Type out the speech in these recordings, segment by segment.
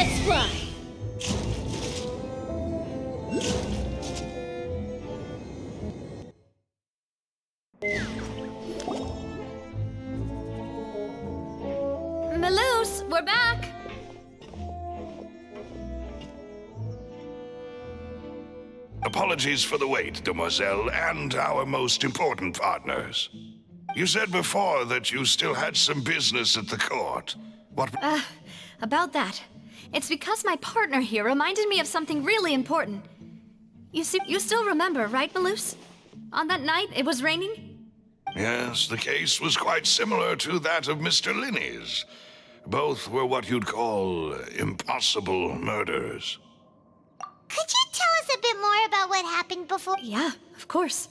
Let's fly! Maloose, we're back! Apologies for the wait, demoiselle, and our most important partners. You said before that you still had some business at the court. What? About that. It's because my partner here reminded me of something really important. You see, you still remember, right, Maloose? On that night, it was raining? Yes, the case was quite similar to that of Mr. Linney's. Both were what you'd call impossible murders. Could you tell us a bit more about what happened before? Yeah, of course.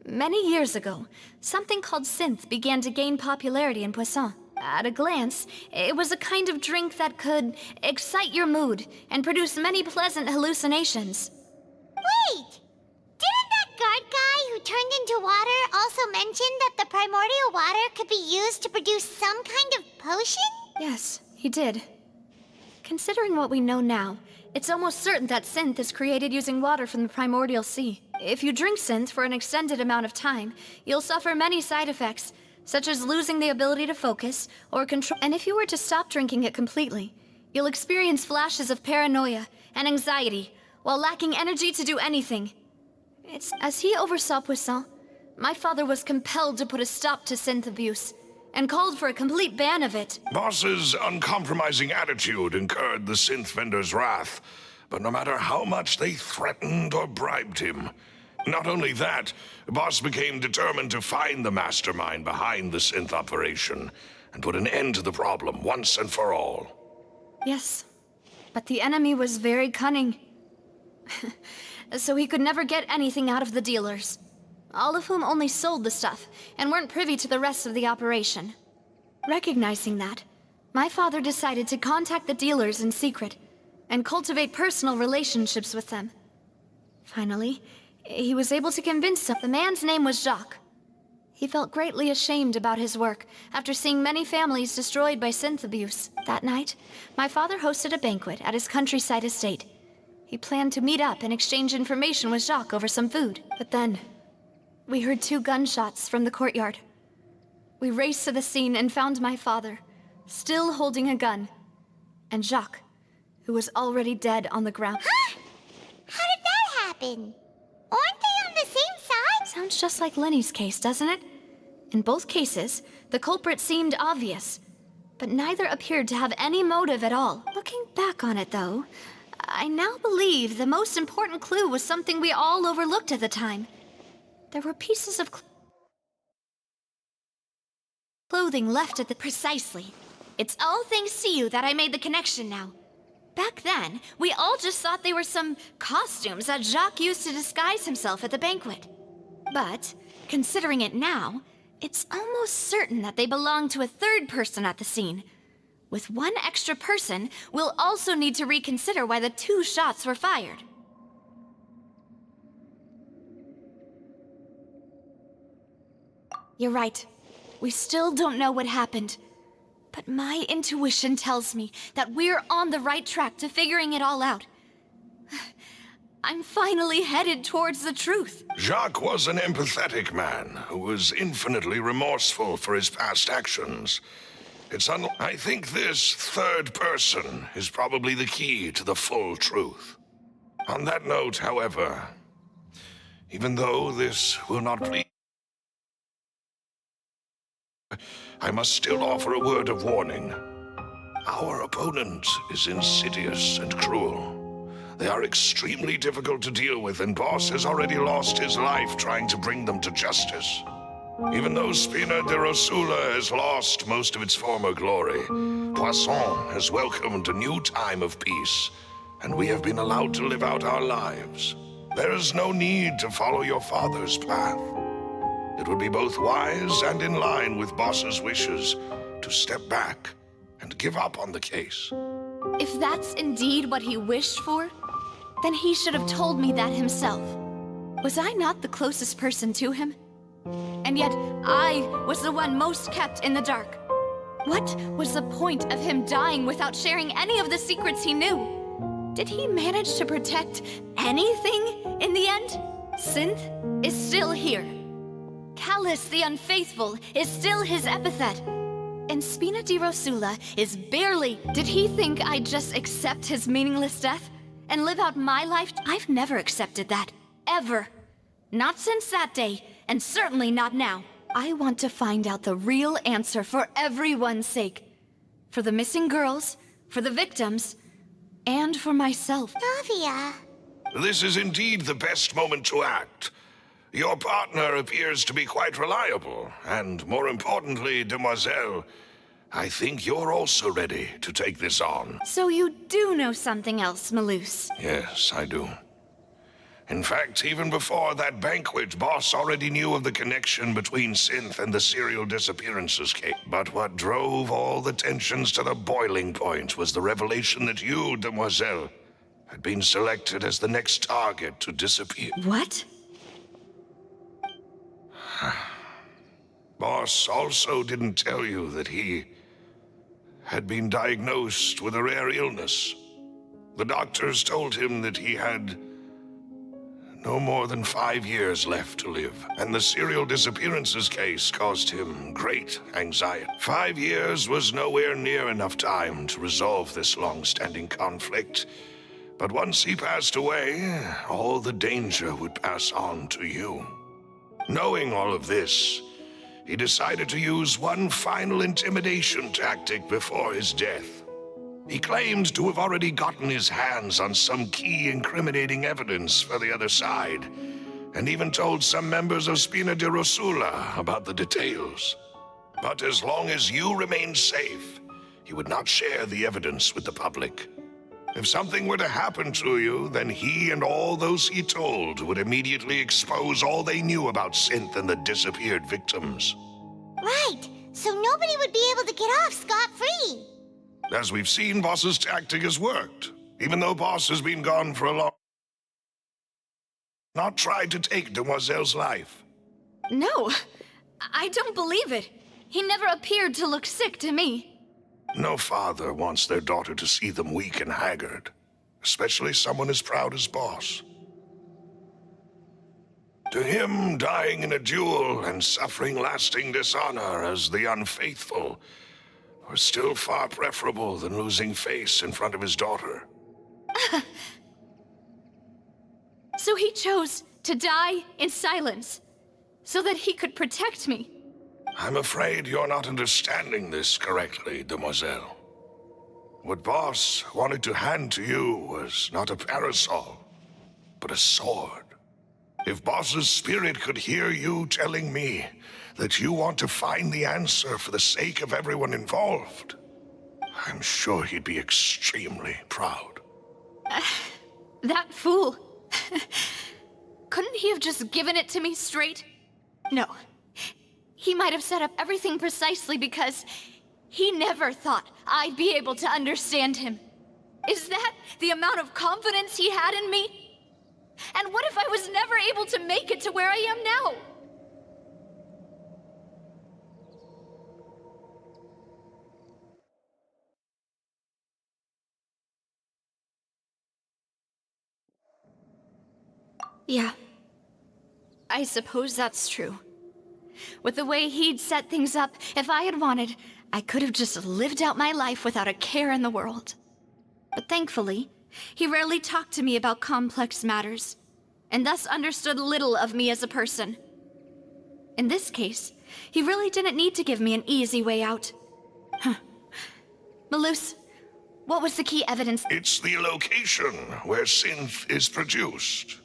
Many years ago, something called synth began to gain popularity in Poisson. At a glance, it was a kind of drink that could excite your mood and produce many pleasant hallucinations. Wait! Didn't that guard guy who turned into water also mention that the primordial water could be used to produce some kind of potion? Yes, he did. Considering what we know now, it's almost certain that synth is created using water from the primordial sea. If you drink synth for an extended amount of time, you'll suffer many side effects, such as losing the ability to focus or control. And if you were to stop drinking it completely, you'll experience flashes of paranoia and anxiety while lacking energy to do anything. As he oversaw Poisson, my father was compelled to put a stop to synth abuse and called for a complete ban of it. Boss's uncompromising attitude incurred the synth vendor's wrath, but no matter how much they threatened or bribed him. Not only that, Boss became determined to find the mastermind behind the synth operation and put an end to the problem once and for all. Yes, but the enemy was very cunning. So he could never get anything out of the dealers, all of whom only sold the stuff and weren't privy to the rest of the operation. Recognizing that, my father decided to contact the dealers in secret and cultivate personal relationships with them. Finally, he was able to convince them. The man's name was Jacques. He felt greatly ashamed about his work after seeing many families destroyed by synth abuse. That night, my father hosted a banquet at his countryside estate. He planned to meet up and exchange information with Jacques over some food. But then, we heard 2 gunshots from the courtyard. We raced to the scene and found my father, still holding a gun, and Jacques, who was already dead on the ground. Huh? How did that happen? Aren't they on the same side? Sounds just like Lenny's case, doesn't it? In both cases, the culprit seemed obvious, but neither appeared to have any motive at all. Looking back on it, though, I now believe the most important clue was something we all overlooked at the time. There were pieces of clothing left at the... Precisely. It's all thanks to you that I made the connection now. Back then, we all just thought they were some costumes that Jacques used to disguise himself at the banquet. But, considering it now, it's almost certain that they belong to a third person at the scene. With one extra person, we'll also need to reconsider why the 2 shots were fired. You're right. We still don't know what happened. But my intuition tells me that we're on the right track to figuring it all out. I'm finally headed towards the truth. Jacques was an empathetic man who was infinitely remorseful for his past actions. I think this third person is probably the key to the full truth. On that note, however, even though this will not please, I must still offer a word of warning. Our opponent is insidious and cruel. They are extremely difficult to deal with, and Boss has already lost his life trying to bring them to justice. Even though Spina de Rosula has lost most of its former glory, Poisson has welcomed a new time of peace, and we have been allowed to live out our lives. There is no need to follow your father's path. It would be both wise and in line with Boss's wishes to step back and give up on the case. If that's indeed what he wished for, then he should have told me that himself. Was I not the closest person to him? And yet, I was the one most kept in the dark. What was the point of him dying without sharing any of the secrets he knew? Did he manage to protect anything in the end? Synth is still here. Callus the Unfaithful is still his epithet. And Spina di Rosula is barely... Did he think I'd just accept his meaningless death and live out my life? I've never accepted that. Ever. Not since that day, and certainly not now. I want to find out the real answer for everyone's sake. For the missing girls, for the victims, and for myself. Navia. This is indeed the best moment to act. Your partner appears to be quite reliable, and more importantly, Demoiselle, I think you're also ready to take this on. So you do know something else, Malus? Yes, I do. In fact, even before that banquet, Boss already knew of the connection between Synth and the serial disappearances case. But what drove all the tensions to the boiling point was the revelation that you, Demoiselle, had been selected as the next target to disappear. What? Boss also didn't tell you that he had been diagnosed with a rare illness. The doctors told him that he had no more than 5 years left to live, and the serial disappearances case caused him great anxiety. 5 years was nowhere near enough time to resolve this long-standing conflict, but once he passed away, all the danger would pass on to you. Knowing all of this, he decided to use one final intimidation tactic before his death. He claimed to have already gotten his hands on some key incriminating evidence for the other side, and even told some members of Spina di Rosula about the details. But as long as you remained safe, he would not share the evidence with the public. If something were to happen to you, then he and all those he told would immediately expose all they knew about Synth and the disappeared victims. Right, so nobody would be able to get off scot-free. As we've seen, Boss's tactic has worked, even though Boss has been gone for a long... Not tried to take Demoiselle's life. No, I don't believe it. He never appeared to look sick to me. No father wants their daughter to see them weak and haggard, especially someone as proud as Boss. To him, dying in a duel and suffering lasting dishonor as the unfaithful were still far preferable than losing face in front of his daughter. So he chose to die in silence, so that he could protect me. I'm afraid you're not understanding this correctly, Demoiselle. What Boss wanted to hand to you was not a parasol, but a sword. If Boss's spirit could hear you telling me that you want to find the answer for the sake of everyone involved, I'm sure he'd be extremely proud. That fool. Couldn't he have just given it to me straight? No. He might have set up everything precisely because he never thought I'd be able to understand him. Is that the amount of confidence he had in me? And what if I was never able to make it to where I am now? Yeah. I suppose that's true. With the way he'd set things up, if I had wanted, I could have just lived out my life without a care in the world. But thankfully, he rarely talked to me about complex matters, and thus understood little of me as a person. In this case, he really didn't need to give me an easy way out. Malus, what was the key evidence? It's the location where Synth is produced.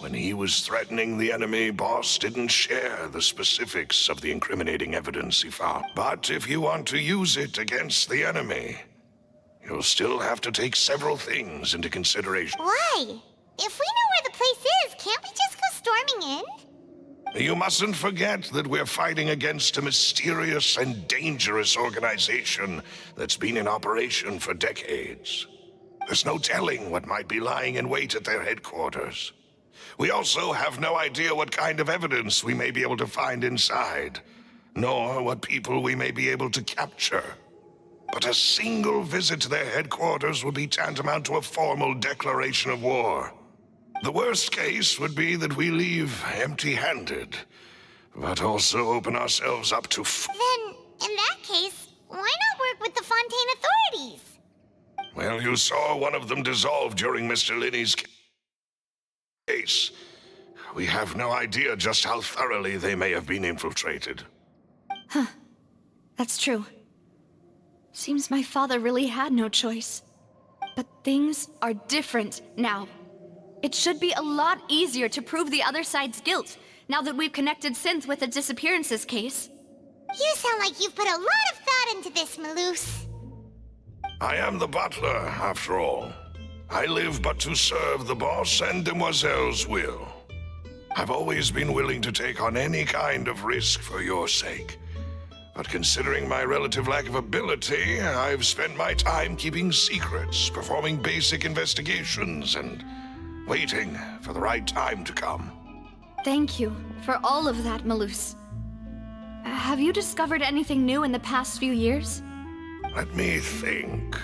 When he was threatening the enemy, Boss didn't share the specifics of the incriminating evidence he found. But if you want to use it against the enemy, you'll still have to take several things into consideration. Why? If we know where the place is, can't we just go storming in? You mustn't forget that we're fighting against a mysterious and dangerous organization that's been in operation for decades. There's no telling what might be lying in wait at their headquarters. We also have no idea what kind of evidence we may be able to find inside. nor what people we may be able to capture. But a single visit to their headquarters would be tantamount to a formal declaration of war. The worst case would be that we leave empty-handed, but also open ourselves up to Then, in that case, why not work with the Fontaine authorities? Well, you saw one of them dissolve during Mr. Linney's case. We have no idea just how thoroughly they may have been infiltrated. That's true. Seems my father really had no choice. But things are different now. It should be a lot easier to prove the other side's guilt, now that we've connected Synth with the disappearances case. You sound like you've put a lot of thought into this, Maloose. I am the butler, after all. I live but to serve the boss and Demoiselle's will. I've always been willing to take on any kind of risk for your sake. But considering my relative lack of ability, I've spent my time keeping secrets, performing basic investigations, and waiting for the right time to come. Thank you for all of that, Maloose. Have you discovered anything new in the past few years? Let me think.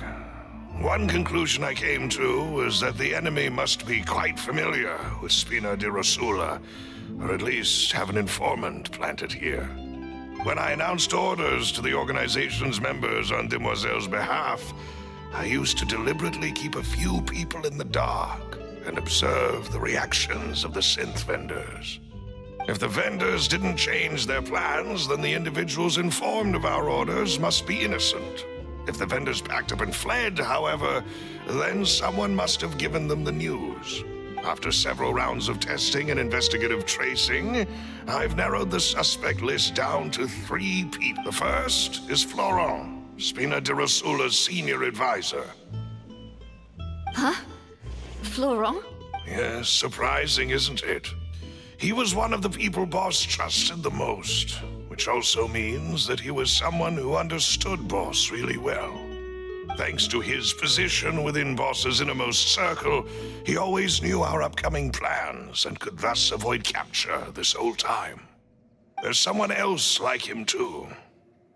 One conclusion I came to was that the enemy must be quite familiar with Spina di Rosula, or at least have an informant planted here. When I announced orders to the organization's members on Demoiselle's behalf, I used to deliberately keep a few people in the dark and observe the reactions of the synth vendors. If the vendors didn't change their plans, then the individuals informed of our orders must be innocent. If the vendors packed up and fled, however, then someone must have given them the news. After several rounds of testing and investigative tracing, I've narrowed the suspect list down to 3 people. The first is Florent, Spina di Rosula's senior advisor. Huh? Florent? Yes, surprising, isn't it? He was one of the people Boss trusted the most, which also means that he was someone who understood Boss really well. Thanks to his position within Boss's innermost circle, he always knew our upcoming plans and could thus avoid capture this whole time. There's someone else like him too.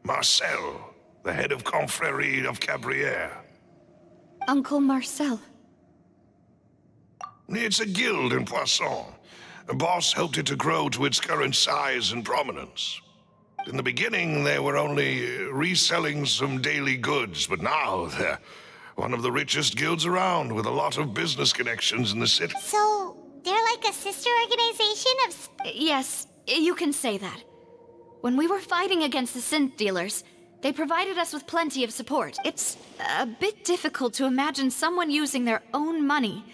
Marcel, the head of Confrérie of Cabrières. Uncle Marcel. It's a guild in Poisson. Boss helped it to grow to its current size and prominence. In the beginning, they were only reselling some daily goods, but now they're one of the richest guilds around with a lot of business connections in the city. So, they're like a sister organization of... Yes, you can say that. When we were fighting against the synth dealers, they provided us with plenty of support. It's a bit difficult to imagine someone using their own money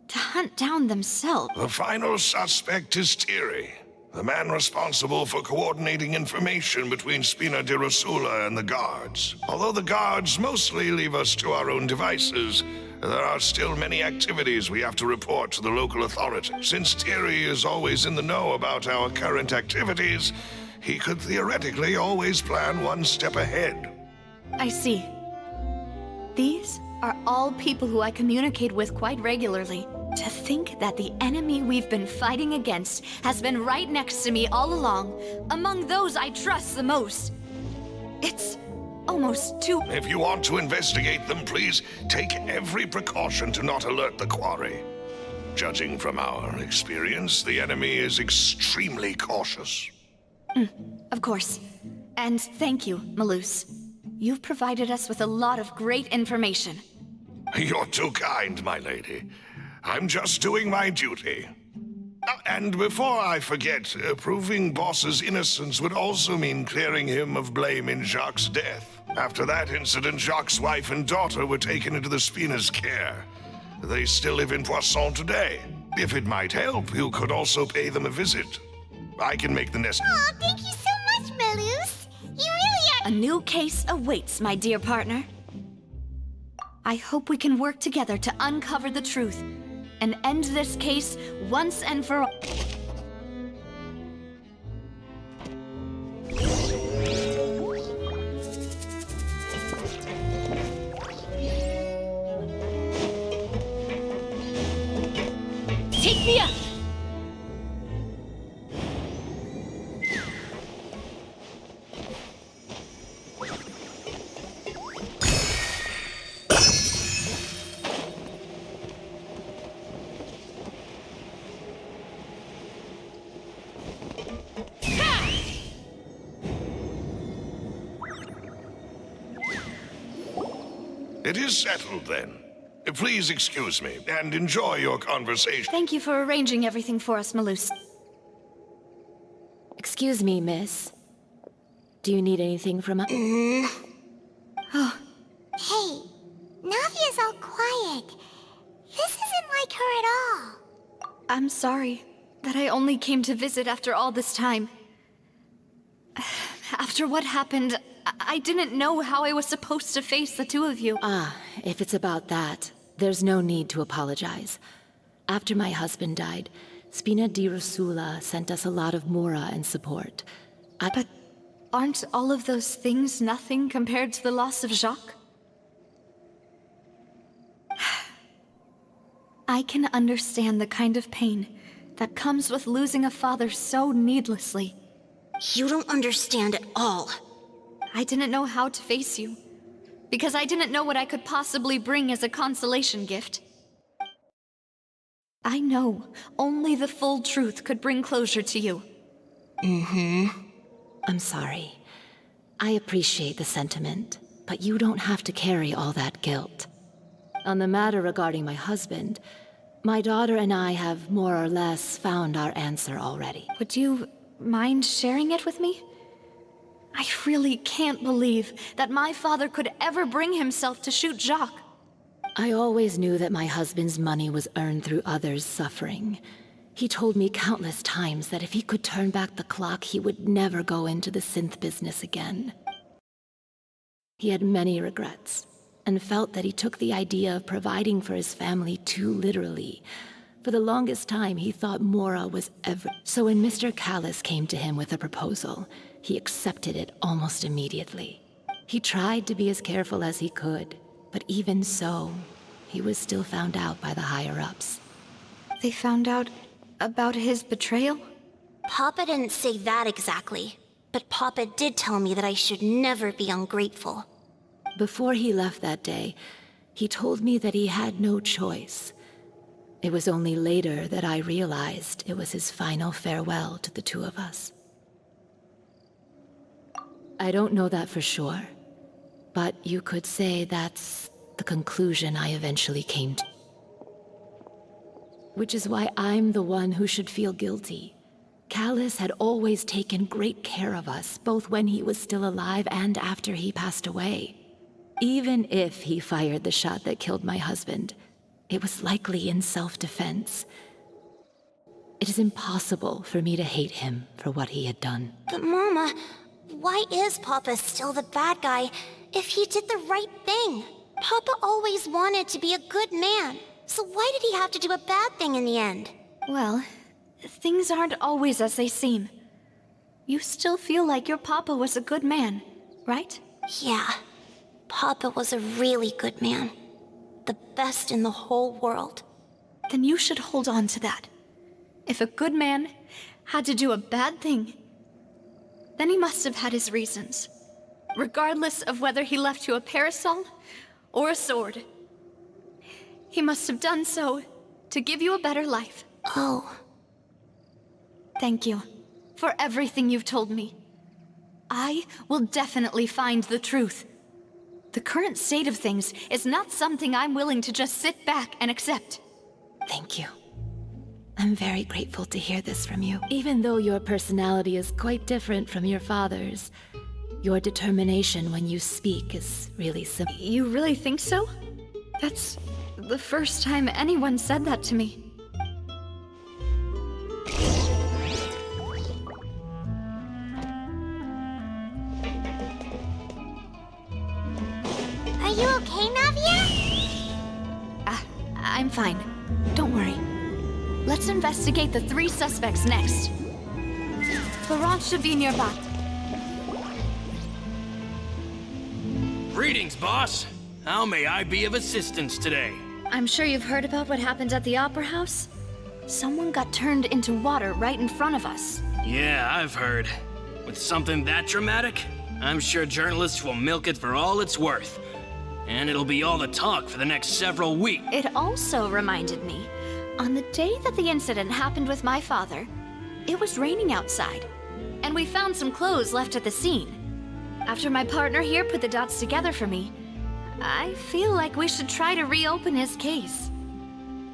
to hunt down themselves. The final suspect is Thierry, the man responsible for coordinating information between Spina di Rosula and the guards. Although the guards mostly leave us to our own devices, there are still many activities we have to report to the local authorities. Since Thierry is always in the know about our current activities, he could theoretically always plan one step ahead. I see. These are all people who I communicate with quite regularly. To think that the enemy we've been fighting against has been right next to me all along, among those I trust the most. It's almost too... If you want to investigate them, please take every precaution to not alert the quarry. Judging from our experience, the enemy is extremely cautious. Of course. And thank you, Maloose. You've provided us with a lot of great information. You're too kind, my lady. I'm just doing my duty. And before I forget, proving Boss's innocence would also mean clearing him of blame in Jacques' death. After that incident, Jacques' wife and daughter were taken into the Spina's care. They still live in Poisson today. If it might help, you could also pay them a visit. I can make the necessary... Aw, thank you so much, Maloose. You really are... A new case awaits, my dear partner. I hope we can work together to uncover the truth and end this case once and for all. Take me up! It is settled then. Please excuse me and enjoy your conversation. Thank you for arranging everything for us, Malus. Excuse me, miss. Do you need anything from us? Hey, Navia's all quiet. This isn't like her at all. I'm sorry that I only came to visit after all this time. After what happened, I didn't know how I was supposed to face the two of you. If it's about that, there's no need to apologize. After my husband died, Spina di Rosula sent us a lot of mora and support. But aren't all of those things nothing compared to the loss of Jacques? I can understand the kind of pain that comes with losing a father so needlessly. You don't understand at all. I didn't know how to face you, because I didn't know what I could possibly bring as a consolation gift. I know only the full truth could bring closure to you. I'm sorry. I appreciate the sentiment, but you don't have to carry all that guilt. On the matter regarding my husband, my daughter and I have more or less found our answer already. Would you mind sharing it with me? I really can't believe that my father could ever bring himself to shoot Jacques. I always knew that my husband's money was earned through others' suffering. He told me countless times that if he could turn back the clock, he would never go into the synth business again. He had many regrets, and felt that he took the idea of providing for his family too literally. For the longest time, he thought Mora was So when Mr. Callis came to him with a proposal, he accepted it almost immediately. He tried to be as careful as he could, but even so, he was still found out by the higher-ups. They found out about his betrayal? Papa didn't say that exactly, but Papa did tell me that I should never be ungrateful. Before he left that day, he told me that he had no choice. It was only later that I realized it was his final farewell to the two of us. I don't know that for sure, but you could say that's the conclusion I eventually came to. Which is why I'm the one who should feel guilty. Callis had always taken great care of us, both when he was still alive and after he passed away. Even if he fired the shot that killed my husband, it was likely in self-defense. It is impossible for me to hate him for what he had done. But Mama, why is Papa still the bad guy if he did the right thing? Papa always wanted to be a good man, so why did he have to do a bad thing in the end? Well, things aren't always as they seem. You still feel like your papa was a good man, right? Yeah, Papa was a really good man. The best in the whole world. Then you should hold on to that. If a good man had to do a bad thing, then he must have had his reasons. Regardless of whether he left you a parasol or a sword. He must have done so to give you a better life. Oh. Thank you for everything you've told me. I will definitely find the truth. The current state of things is not something I'm willing to just sit back and accept. Thank you. I'm very grateful to hear this from you. Even though your personality is quite different from your father's, your determination when you speak is really simple. You really think so? That's the first time anyone said that to me. Are you okay, Navia? I'm fine. Don't worry. Let's investigate the 3 suspects next. Laurent should be nearby. Greetings, boss. How may I be of assistance today? I'm sure you've heard about what happened at the Opera House. Someone got turned into water right in front of us. Yeah, I've heard. With something that dramatic, I'm sure journalists will milk it for all it's worth. And it'll be all the talk for the next several weeks. It also reminded me, on the day that the incident happened with my father, it was raining outside, and we found some clothes left at the scene. After my partner here put the dots together for me, I feel like we should try to reopen his case.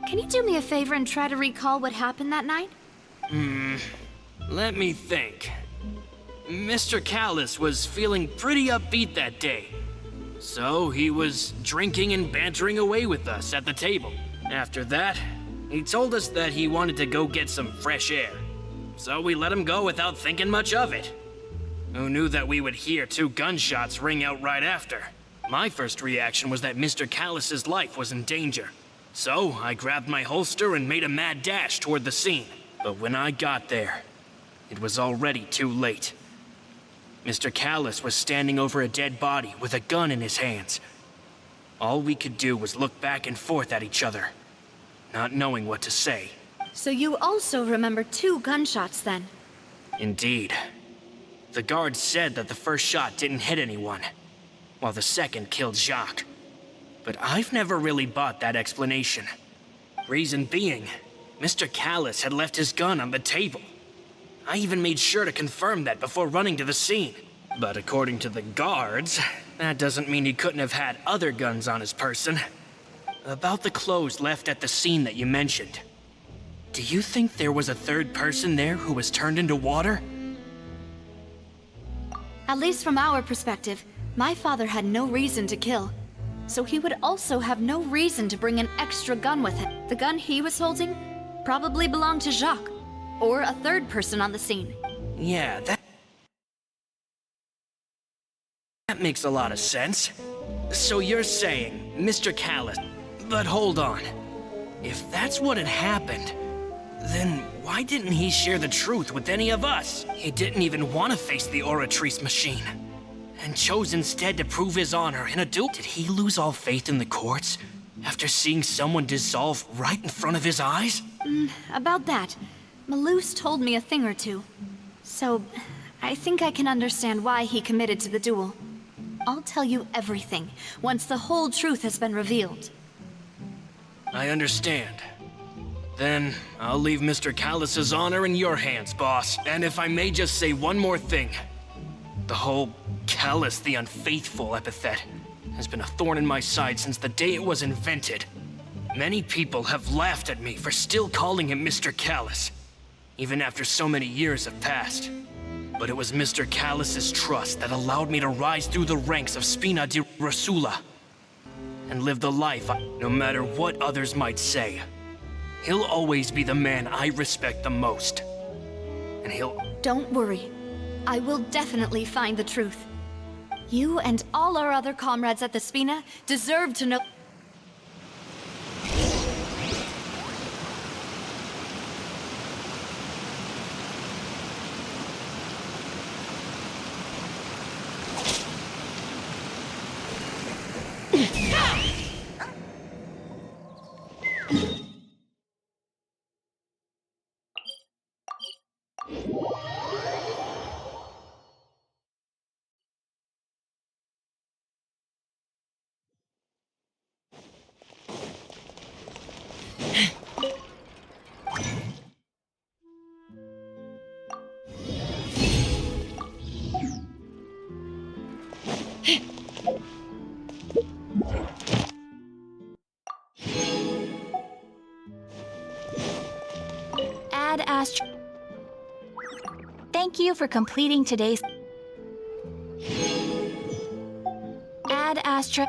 Can you do me a favor and try to recall what happened that night? Let me think. Mr. Callus was feeling pretty upbeat that day. So he was drinking and bantering away with us at the table. After that, he told us that he wanted to go get some fresh air. So we let him go without thinking much of it. Who knew that we would hear 2 gunshots ring out right after? My first reaction was that Mr. Callus's life was in danger. So I grabbed my holster and made a mad dash toward the scene. But when I got there, it was already too late. Mr. Callus was standing over a dead body with a gun in his hands. All we could do was look back and forth at each other, not knowing what to say. So you also remember 2 gunshots then? Indeed. The guard said that the first shot didn't hit anyone, while the second killed Jacques. But I've never really bought that explanation. Reason being, Mr. Callus had left his gun on the table. I even made sure to confirm that before running to the scene. But according to the guards, that doesn't mean he couldn't have had other guns on his person. About the clothes left at the scene that you mentioned, do you think there was a third person there who was turned into water? At least from our perspective, my father had no reason to kill. So he would also have no reason to bring an extra gun with him. The gun he was holding probably belonged to Jacques, or a third person on the scene. Yeah, that makes a lot of sense. So you're saying Mr. Callus. But hold on. If that's what had happened, then why didn't he share the truth with any of us? He didn't even want to face the Oratrice machine, and chose instead to prove his honor in a duel. Did he lose all faith in the courts after seeing someone dissolve right in front of his eyes? About that, Malus told me a thing or two. So, I think I can understand why he committed to the duel. I'll tell you everything once the whole truth has been revealed. I understand. Then I'll leave Mr. Callus's honor in your hands, boss. And if I may just say one more thing. The whole Callus the Unfaithful epithet has been a thorn in my side since the day it was invented. Many people have laughed at me for still calling him Mr. Callus, even after so many years have passed. But it was Mr. Callus's trust that allowed me to rise through the ranks of Spina di Rasula and live the life no matter what others might say. He'll always be the man I respect the most. And he'll... Don't worry. I will definitely find the truth. You and all our other comrades at the Spina deserve to know... Ad Astra. Thank you for completing today's Ad Astra.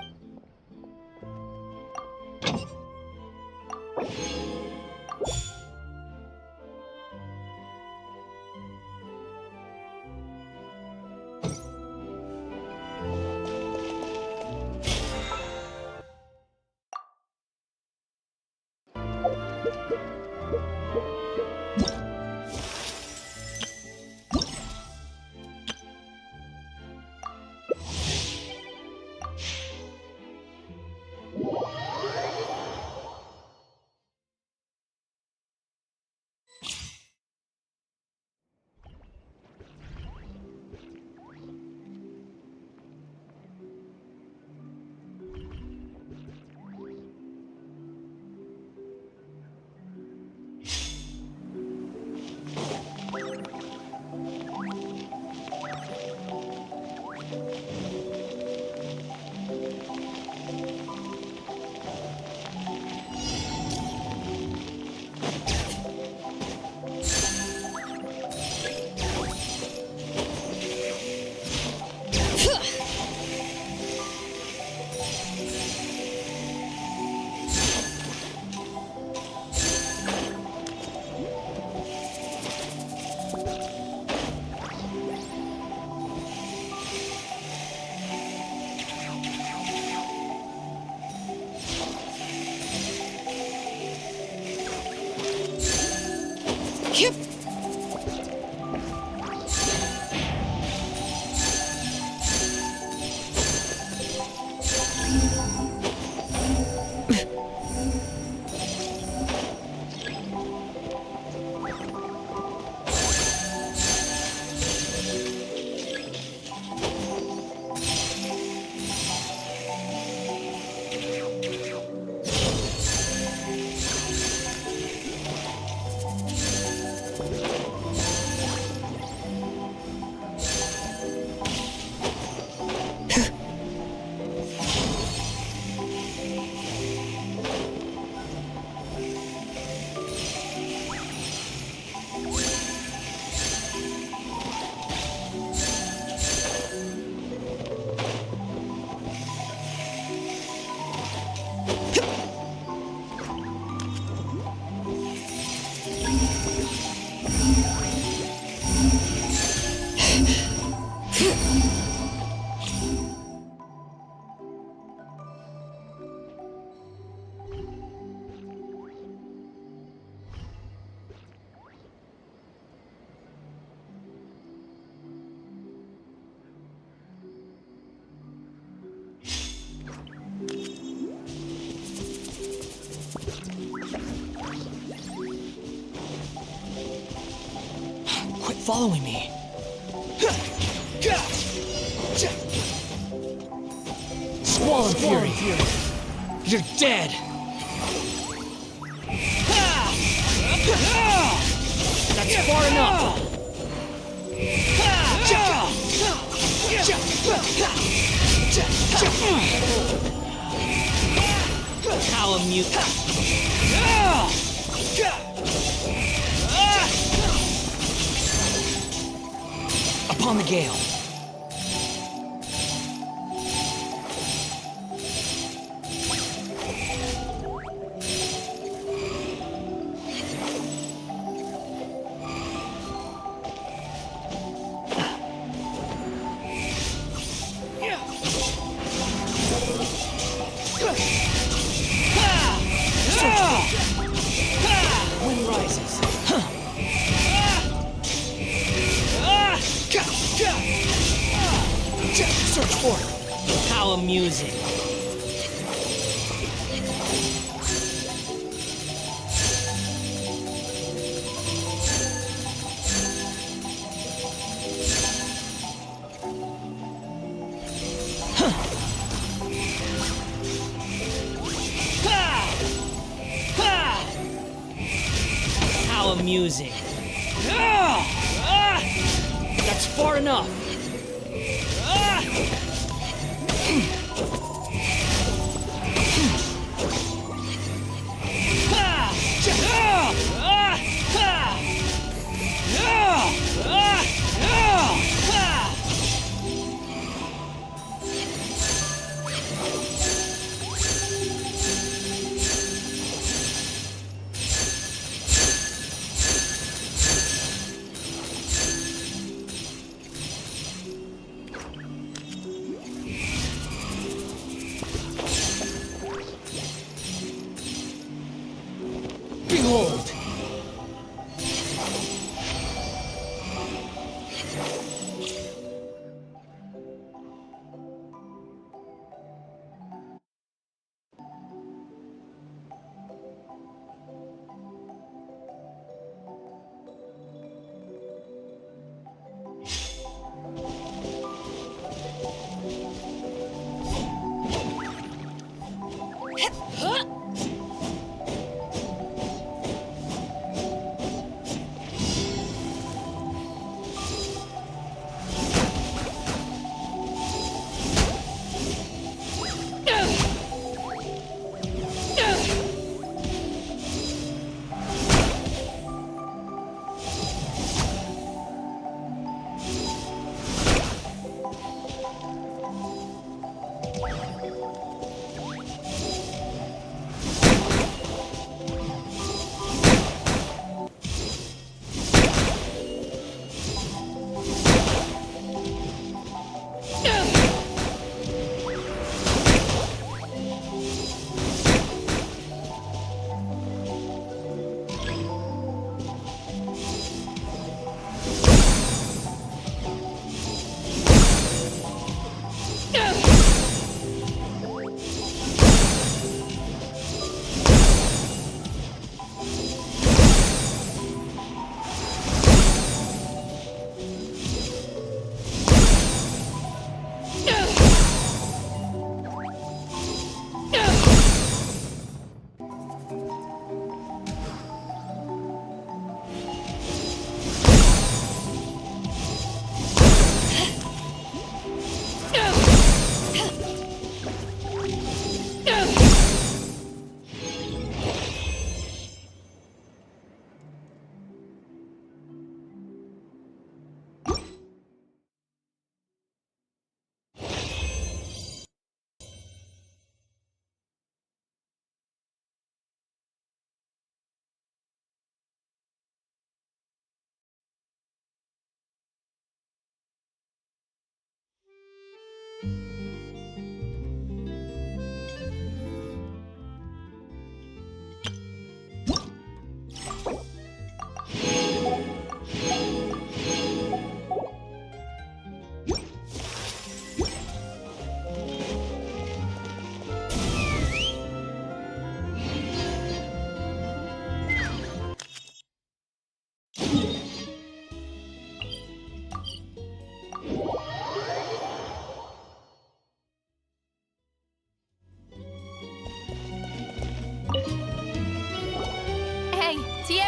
Quit following me. Squall and Fury. You're dead. That's far enough. Calamute. Upon the gale. Wind rises. Search for it. How amusing. How amusing. That's far enough.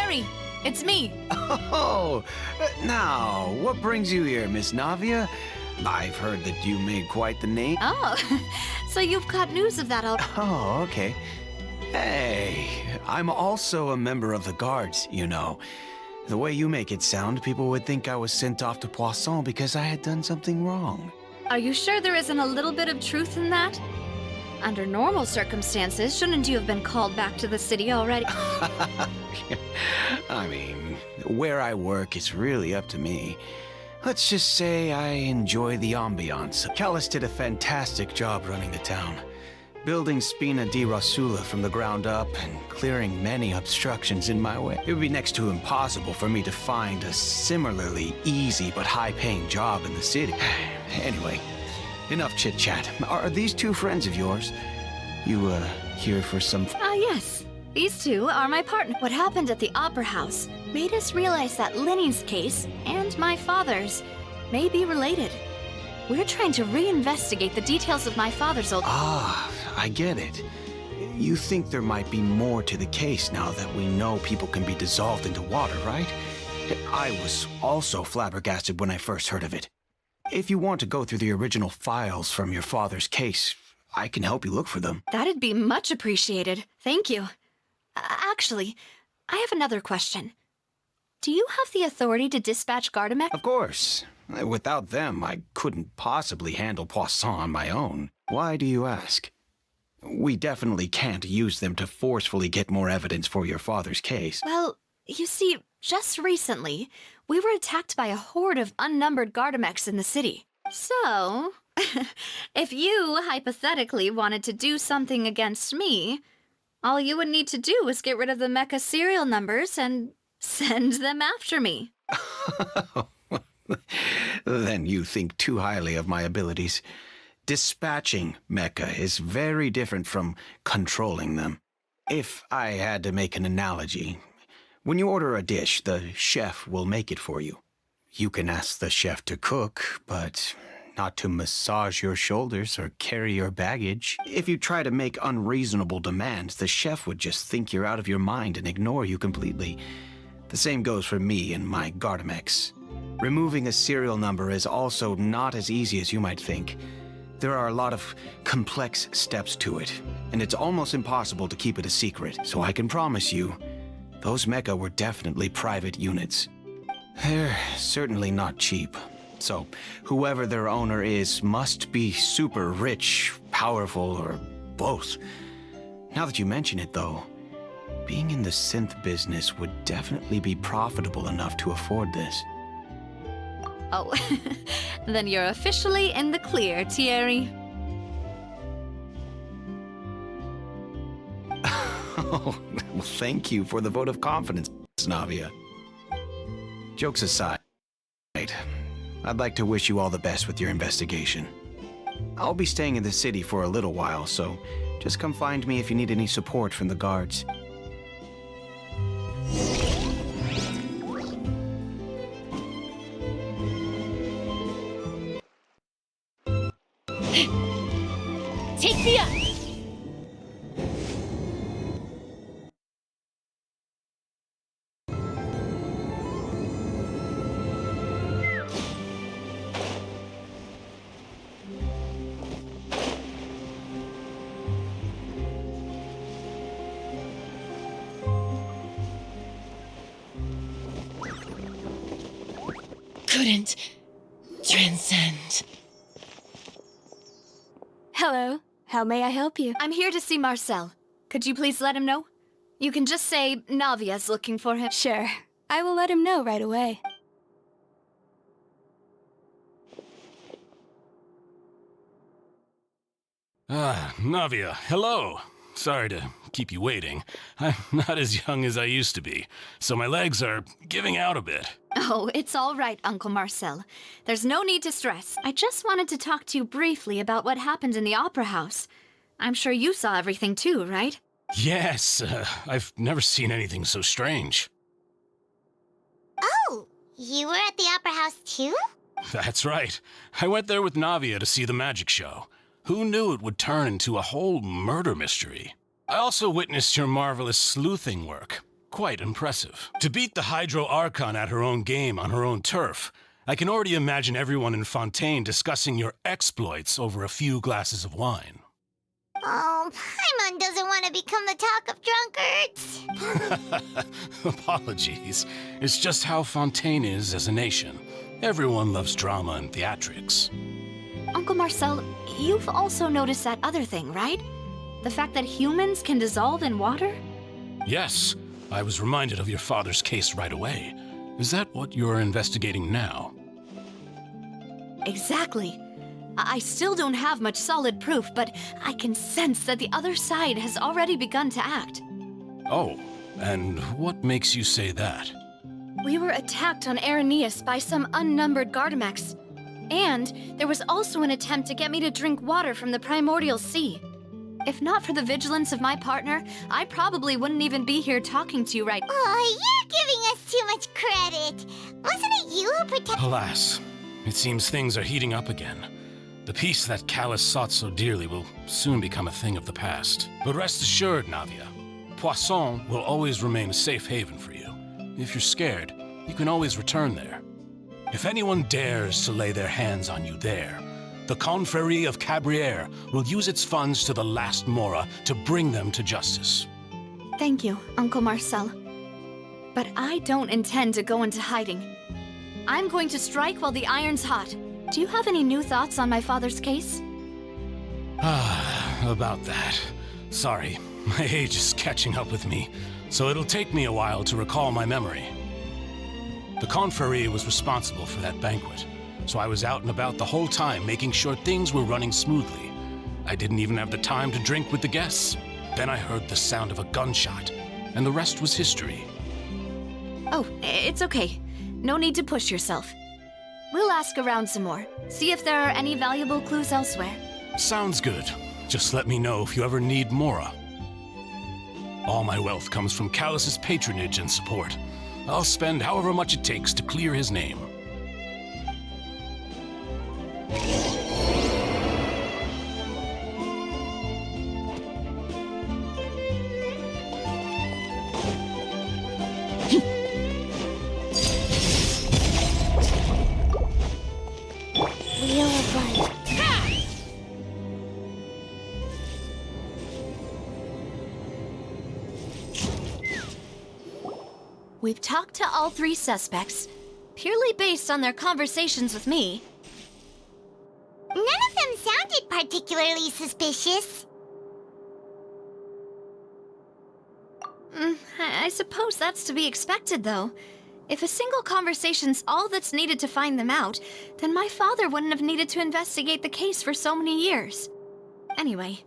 Tieri! It's me! Oh, now, what brings you here, Miss Navia? I've heard that you made quite the name. Oh, so you've got news of that all. Oh, okay. Hey, I'm also a member of the guards, you know. The way you make it sound, people would think I was sent off to Poisson because I had done something wrong. Are you sure there isn't a little bit of truth in that? Under normal circumstances, shouldn't you have been called back to the city already? I mean, where I work is really up to me. Let's just say I enjoy the ambiance. Callus did a fantastic job running the town, building Spina di Rasula from the ground up and clearing many obstructions in my way. It would be next to impossible for me to find a similarly easy but high-paying job in the city. Anyway, enough chit-chat. Are these two friends of yours? You, here for some... Yes. These two are my partner. What happened at the Opera House made us realize that Linny's case and my father's may be related. We're trying to reinvestigate the details of my father's old... Ah, I get it. You think there might be more to the case now that we know people can be dissolved into water, right? I was also flabbergasted when I first heard of it. If you want to go through the original files from your father's case, I can help you look for them. That'd be much appreciated. Thank you. Actually, I have another question. Do you have the authority to dispatch Gardamek? Of course. Without them, I couldn't possibly handle Poisson on my own. Why do you ask? We definitely can't use them to forcefully get more evidence for your father's case. Well, you see, just recently, we were attacked by a horde of unnumbered Gardameks in the city. So, if you hypothetically wanted to do something against me, all you would need to do is get rid of the mecha serial numbers and send them after me. Then you think too highly of my abilities. Dispatching mecha is very different from controlling them. If I had to make an analogy, when you order a dish, the chef will make it for you. You can ask the chef to cook, but not to massage your shoulders or carry your baggage. If you try to make unreasonable demands, the chef would just think you're out of your mind and ignore you completely. The same goes for me and my Gardamex. Removing a serial number is also not as easy as you might think. There are a lot of complex steps to it, and it's almost impossible to keep it a secret. So I can promise you, those mecha were definitely private units. They're certainly not cheap. So, whoever their owner is must be super rich, powerful, or both. Now that you mention it, though, being in the synth business would definitely be profitable enough to afford this. Oh, then you're officially in the clear, Tieri. Oh, well, thank you for the vote of confidence, Navia. Jokes aside, I'd like to wish you all the best with your investigation. I'll be staying in the city for a little while, so just come find me if you need any support from the guards. Take me up! Couldn't transcend. Hello. How may I help you? I'm here to see Marcel. Could you please let him know? You can just say Navia's looking for him. Sure. I will let him know right away. Ah, Navia, hello. Sorry to keep you waiting. I'm not as young as I used to be, so my legs are giving out a bit. Oh, it's all right, Uncle Marcel. There's no need to stress. I just wanted to talk to you briefly about what happened in the Opera House. I'm sure you saw everything too, right? Yes, I've never seen anything so strange. Oh, you were at the Opera House too? That's right. I went there with Navia to see the magic show. Who knew it would turn into a whole murder mystery? I also witnessed your marvelous sleuthing work. quite impressive. To beat the Hydro Archon at her own game on her own turf, I can already imagine everyone in Fontaine discussing your exploits over a few glasses of wine. Oh, Paimon doesn't want to become the talk of drunkards. Apologies. It's just how Fontaine is as a nation. Everyone loves drama and theatrics. Uncle Marcel, you've also noticed that other thing, right? The fact that humans can dissolve in water? Yes, I was reminded of your father's case right away. Is that what you're investigating now? Exactly. I still don't have much solid proof, but I can sense that the other side has already begun to act. Oh, and what makes you say that? We were attacked on Araneus by some unnumbered Gardamex. And there was also an attempt to get me to drink water from the primordial sea. If not for the vigilance of my partner, I probably wouldn't even be here talking to you right now. Oh, you're giving us too much credit. Wasn't it you who protected... Alas, it seems things are heating up again. The peace that Callus sought so dearly will soon become a thing of the past. But rest assured, Navia, Poisson will always remain a safe haven for you. If you're scared, you can always return there. If anyone dares to lay their hands on you there, the Confrérie of Cabrières will use its funds to the last Mora to bring them to justice. Thank you, Uncle Marcel. But I don't intend to go into hiding. I'm going to strike while the iron's hot. Do you have any new thoughts on my father's case? About that. Sorry, my age is catching up with me, so it'll take me a while to recall my memory. The Confrérie was responsible for that banquet, so I was out and about the whole time making sure things were running smoothly. I didn't even have the time to drink with the guests. Then I heard the sound of a gunshot, and the rest was history. Oh, it's okay. No need to push yourself. We'll ask around some more, see if there are any valuable clues elsewhere. Sounds good. Just let me know if you ever need Mora. All my wealth comes from Callus's patronage and support. I'll spend however much it takes to clear his name. Wheel of Life. We've talked to all three suspects, purely based on their conversations with me. None of them sounded particularly suspicious. I suppose that's to be expected, though. If a single conversation's all that's needed to find them out, then my father wouldn't have needed to investigate the case for so many years. Anyway,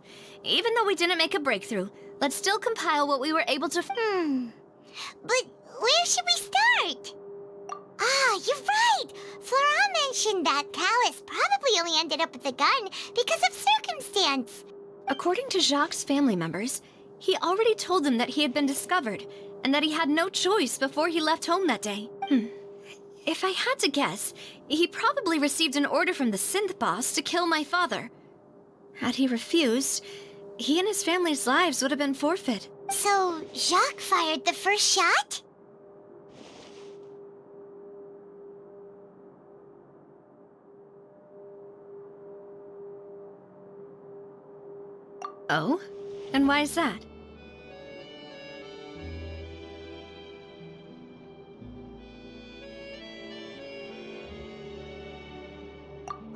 even though we didn't make a breakthrough, let's still compile what we were able to But where should we start? Ah, you're right! Flora mentioned that Callus probably only ended up with the gun because of circumstance. According to Jacques' family members, he already told them that he had been discovered, and that he had no choice before he left home that day. If I had to guess, he probably received an order from the synth boss to kill my father. Had he refused, he and his family's lives would have been forfeit. So, Jacques fired the first shot? Oh? And why is that?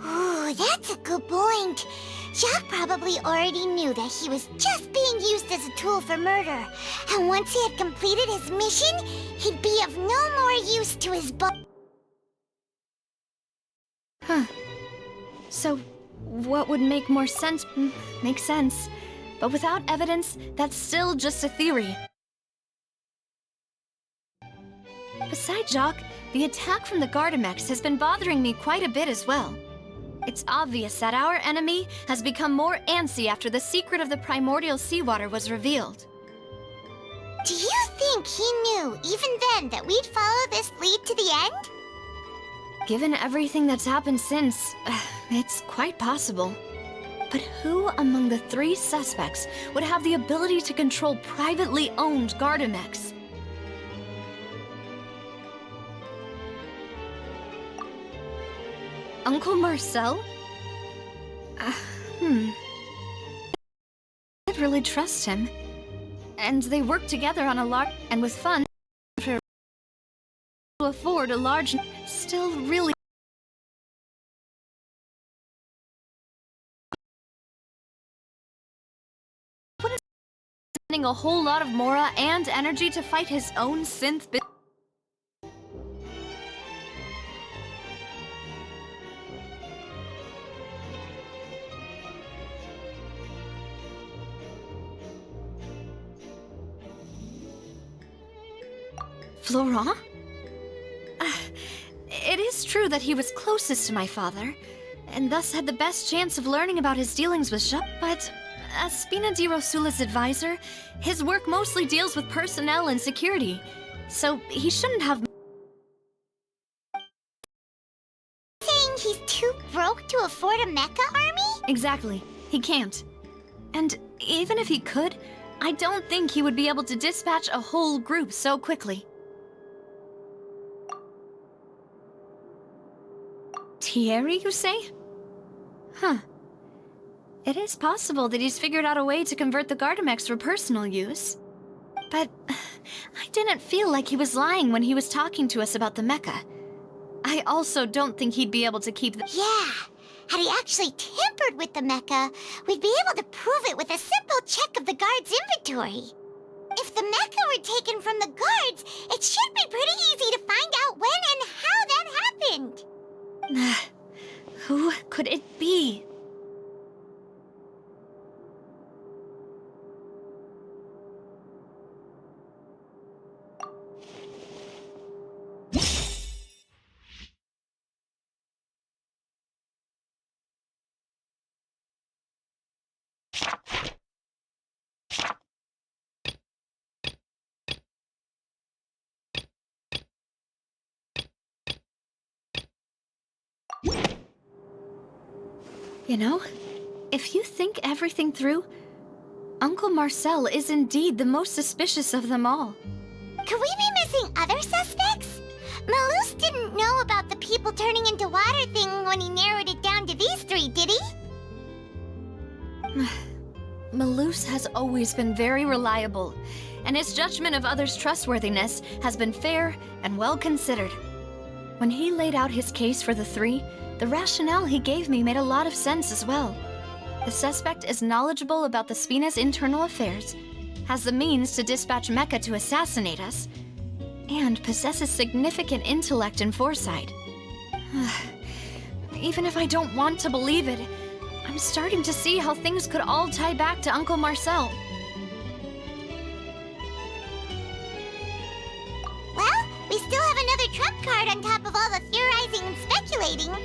Ooh, that's a good point. Jacques probably already knew that he was just being used as a tool for murder. And once he had completed his mission, he'd be of no more use to his So, what would make more sense? Makes sense. But without evidence, that's still just a theory. Besides Jacques, the attack from the Gardamex has been bothering me quite a bit as well. It's obvious that our enemy has become more antsy after the secret of the primordial seawater was revealed. Do you think he knew, even then, that we'd follow this lead to the end? Given everything that's happened since, it's quite possible. But who among the three suspects would have the ability to control privately owned Gardamex? Uncle Marcel? I really trust him. And they work together on a large... And with funds to afford a large... Still really... Spending a whole lot of mora and energy to fight his own synth... Florent? It is true that he was closest to my father, and thus had the best chance of learning about his dealings with Jacques, but as Spina di Rosula's advisor, his work mostly deals with personnel and security, so he shouldn't have... Saying he's too broke to afford a mecha army? Exactly. He can't. And even if he could, I don't think he would be able to dispatch a whole group so quickly. Thierry, you say? Huh. It is possible that he's figured out a way to convert the Gardamex for personal use. But I didn't feel like he was lying when he was talking to us about the mecha. I also don't think he'd be able to keep the... Yeah. Had he actually tampered with the mecha, we'd be able to prove it with a simple check of the guard's inventory. If the mecha were taken from the guards, it should be pretty easy to find out when and how that happened. Who could it be? You know, if you think everything through, Uncle Marcel is indeed the most suspicious of them all. Could we be missing other suspects? Malus didn't know about the people turning into water thing when he narrowed it down to these three, did he? Malus has always been very reliable, and his judgment of others' trustworthiness has been fair and well considered. When he laid out his case for the three, the rationale he gave me made a lot of sense as well. The suspect is knowledgeable about the Spina's internal affairs, has the means to dispatch Mecha to assassinate us, and possesses significant intellect and foresight. Even if I don't want to believe it, I'm starting to see how things could all tie back to Uncle Marcel. Well, we still have another trump card on top of all the theorizing and speculating.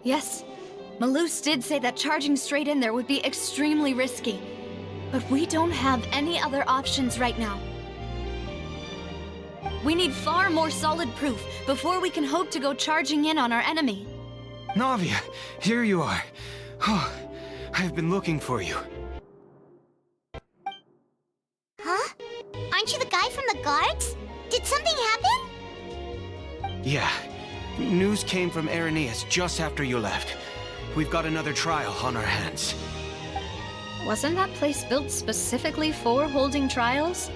Yes, Malus did say that charging straight in there would be extremely risky. But we don't have any other options right now. We need far more solid proof before we can hope to go charging in on our enemy. Navia, here you are. Oh, I've been looking for you. Huh? Aren't you the guy from the guards? Did something happen? Yeah. News came from Irenaeus just after you left. We've got another trial on our hands. Wasn't that place built specifically for holding trials?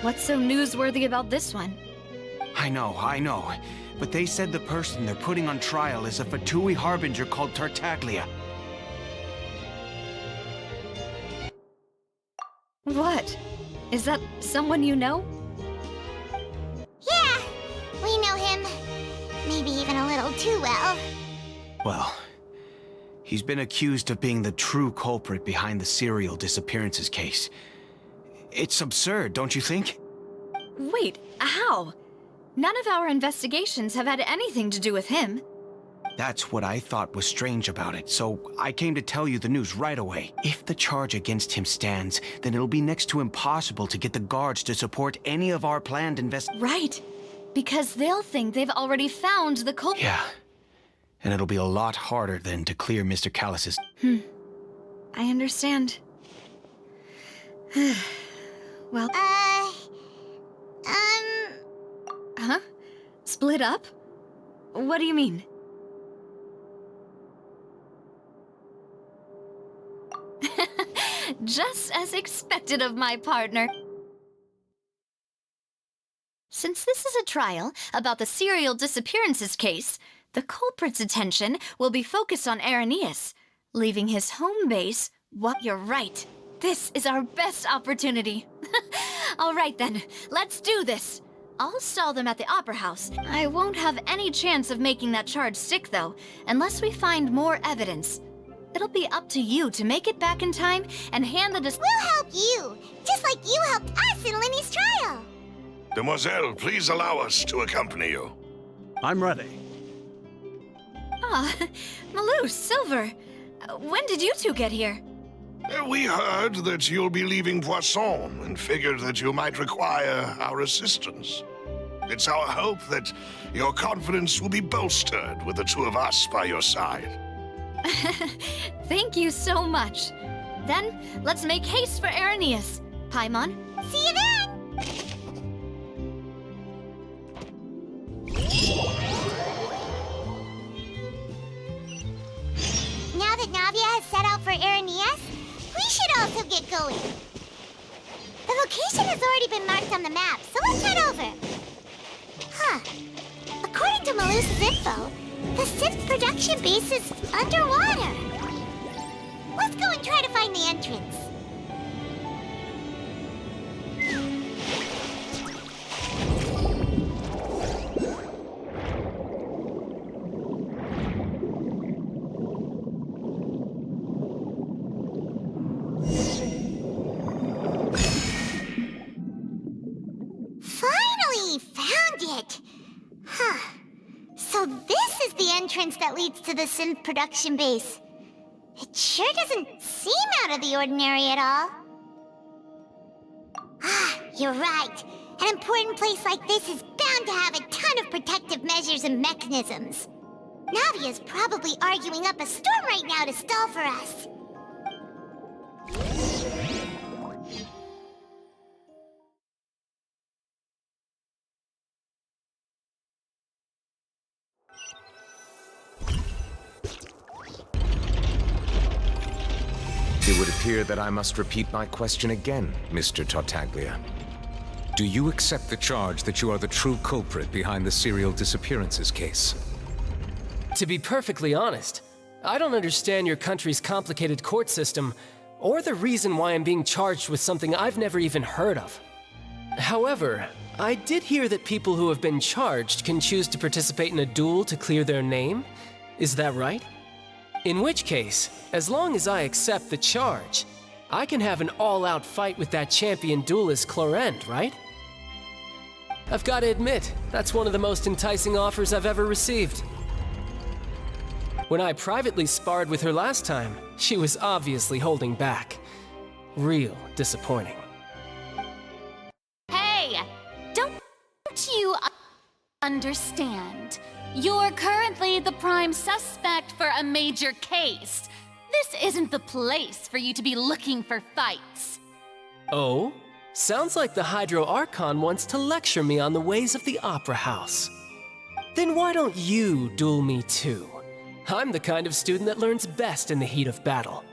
What's so newsworthy about this one? I know. But they said the person they're putting on trial is a Fatui harbinger called Tartaglia. What? Is that someone you know? Yeah, we know him. Maybe even a little too well. Well, he's been accused of being the true culprit behind the serial disappearances case. It's absurd, don't you think? Wait, how? None of our investigations have had anything to do with him. That's what I thought was strange about it, so I came to tell you the news right away. If the charge against him stands, then it'll be next to impossible to get the guards to support any of our planned Right, because they'll think they've already found the culprit. Yeah, and it'll be a lot harder then to clear Mr. Callus's... I understand. Well... Split up? What do you mean? Just as expected of my partner. Since this is a trial about the serial disappearances case, the culprit's attention will be focused on Irenaeus, leaving his home base. What? You're right. This is our best opportunity. All right then, let's do this. I'll stall them at the Opera House. I won't have any chance of making that charge stick, though, unless we find more evidence. It'll be up to you to make it back in time and hand the We'll help you, just like you helped us in Lenny's trial. Demoiselle, please allow us to accompany you. I'm ready. Ah, Malou, Silver. When did you two get here? We heard that you'll be leaving Poisson and figured that you might require our assistance. It's our hope that your confidence will be bolstered with the two of us by your side. Thank you so much. Then, let's make haste for Irenaeus. Paimon? See you then! Now that Navia has set out for Irenaeus, we should also get going. The location has already been marked on the map, so let's head over. Huh. According to Malusa's info, the synth production base is underwater. Let's go and try to find the entrance. Finally found it! Huh. So this is the entrance that leads to the synth production base. It sure doesn't seem out of the ordinary at all. Ah, you're right. An important place like this is bound to have a ton of protective measures and mechanisms. Navia's probably arguing up a storm right now to stall for us. It would appear that I must repeat my question again, Mr. Tartaglia. Do you accept the charge that you are the true culprit behind the serial disappearances case? To be perfectly honest, I don't understand your country's complicated court system or the reason why I'm being charged with something I've never even heard of. However, I did hear that people who have been charged can choose to participate in a duel to clear their name. Is that right? In which case, as long as I accept the charge, I can have an all-out fight with that champion duelist Clorend, right? I've got to admit, that's one of the most enticing offers I've ever received. When I privately sparred with her last time, she was obviously holding back. Real disappointing. Hey! Don't you understand? You're currently the prime suspect for a major case. This isn't the place for you to be looking for fights. Oh? Sounds like the Hydro Archon wants to lecture me on the ways of the Opera House. Then why don't you duel me too? I'm the kind of student that learns best in the heat of battle.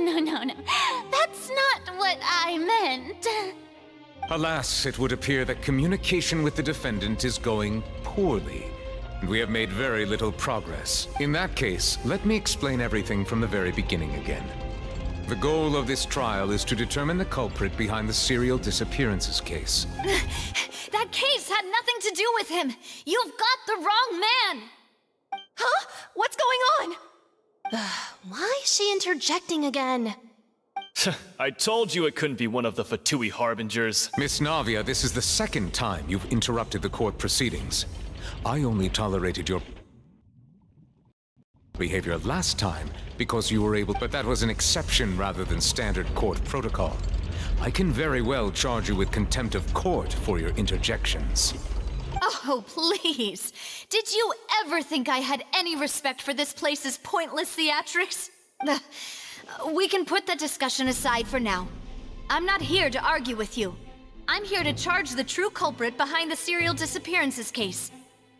No. That's not what I meant. Alas, it would appear that communication with the defendant is going poorly, and we have made very little progress. In that case, let me explain everything from the very beginning again. The goal of this trial is to determine the culprit behind the serial disappearances case. That case had nothing to do with him! You've got the wrong man! Huh? What's going on? Why is she interjecting again? I told you it couldn't be one of the Fatui harbingers. Miss Navia, this is the second time you've interrupted the court proceedings. I only tolerated your behavior last time because you were able, but that was an exception rather than standard court protocol. I can very well charge you with contempt of court for your interjections. Oh, please. Did you ever think I had any respect for this place's pointless theatrics? We can put that discussion aside for now. I'm not here to argue with you. I'm here to charge the true culprit behind the serial disappearances case.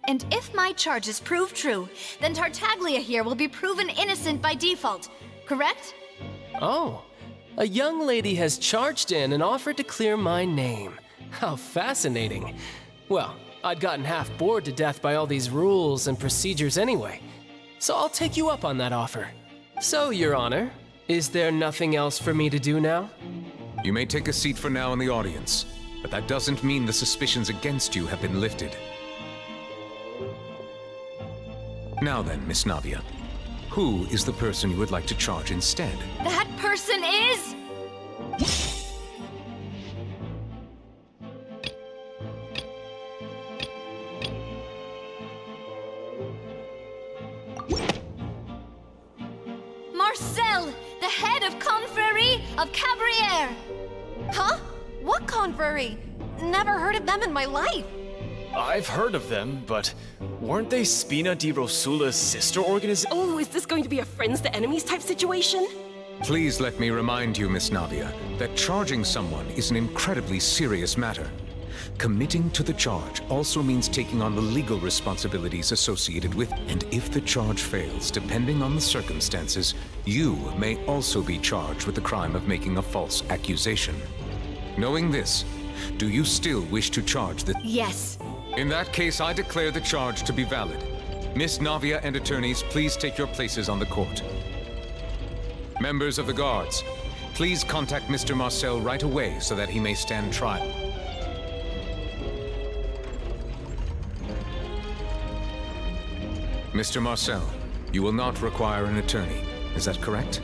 And if my charges prove true, then Tartaglia here will be proven innocent by default, correct? Oh, a young lady has charged in and offered to clear my name. How fascinating. Well, I'd gotten half bored to death by all these rules and procedures anyway, so I'll take you up on that offer. So, Your Honor, is there nothing else for me to do now? You may take a seat for now in the audience, but that doesn't mean the suspicions against you have been lifted. Now then, Miss Navia, who is the person you would like to charge instead? That person is... Marcel, the head of Confrérie of Cabrières! Huh? What confrérie? Never heard of them in my life. I've heard of them, but weren't they Spina di Rosula's sister organization? Oh, is this going to be a friends to enemies type situation? Please let me remind you, Miss Navia, that charging someone is an incredibly serious matter. Committing to the charge also means taking on the legal responsibilities associated with, and if the charge fails, depending on the circumstances, you may also be charged with the crime of making a false accusation. Knowing this, do you still wish to charge the— Yes. In that case, I declare the charge to be valid. Miss Navia and attorneys, please take your places on the court. Members of the guards, please contact Mr. Marcel right away so that he may stand trial. Mr. Marcel, you will not require an attorney. Is that correct?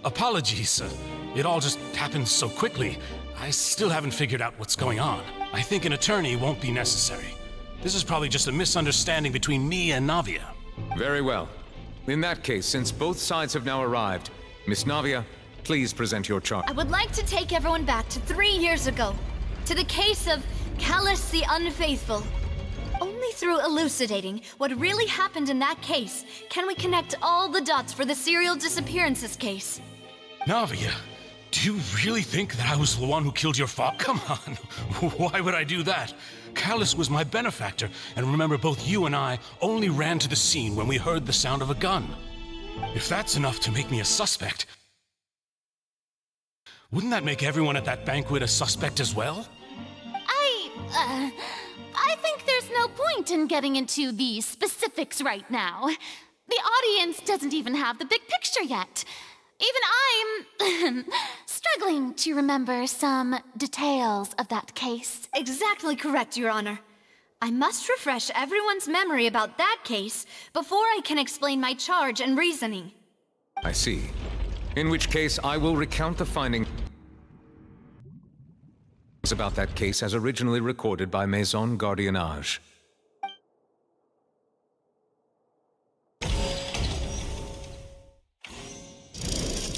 Apologies. It all just happened so quickly. I still haven't figured out what's going on. I think an attorney won't be necessary. This is probably just a misunderstanding between me and Navia. Very well. In that case, since both sides have now arrived, Miss Navia, please present your charge. I would like to take everyone back to 3 years ago, to the case of Callus the Unfaithful. Only through elucidating what really happened in that case can we connect all the dots for the serial disappearances case. Navia, do you really think that I was the one who killed your father? Come on, why would I do that? Callus was my benefactor, and remember, both you and I only ran to the scene when we heard the sound of a gun. If that's enough to make me a suspect, wouldn't that make everyone at that banquet a suspect as well? I think there's no point in getting into the specifics right now. The audience doesn't even have the big picture yet. Even I'm struggling to remember some details of that case. Exactly correct, Your Honor. I must refresh everyone's memory about that case before I can explain my charge and reasoning. I see. In which case, I will recount the findings about that case as originally recorded by Maison Gardiennage.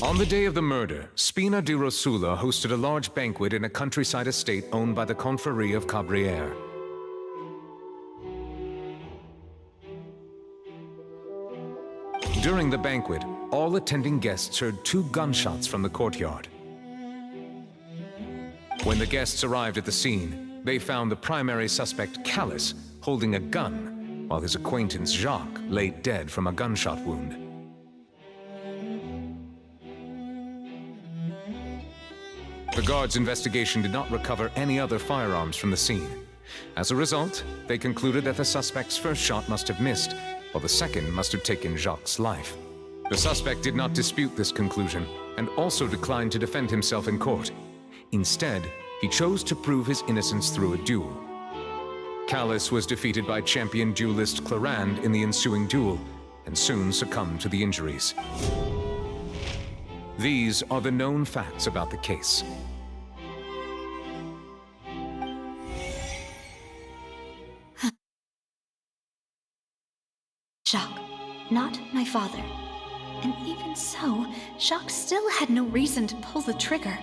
On the day of the murder, Spina di Rosula hosted a large banquet in a countryside estate owned by the Confrérie of Cabrières. During the banquet, all attending guests heard 2 gunshots from the courtyard. When the guests arrived at the scene, they found the primary suspect, Callus, holding a gun, while his acquaintance, Jacques, lay dead from a gunshot wound. The guards' investigation did not recover any other firearms from the scene. As a result, they concluded that the suspect's first shot must have missed, while the second must have taken Jacques' life. The suspect did not dispute this conclusion, and also declined to defend himself in court. Instead, he chose to prove his innocence through a duel. Callus was defeated by champion duelist Clarand in the ensuing duel, and soon succumbed to the injuries. These are the known facts about the case. Jacques, not my father. And even so, Jacques still had no reason to pull the trigger.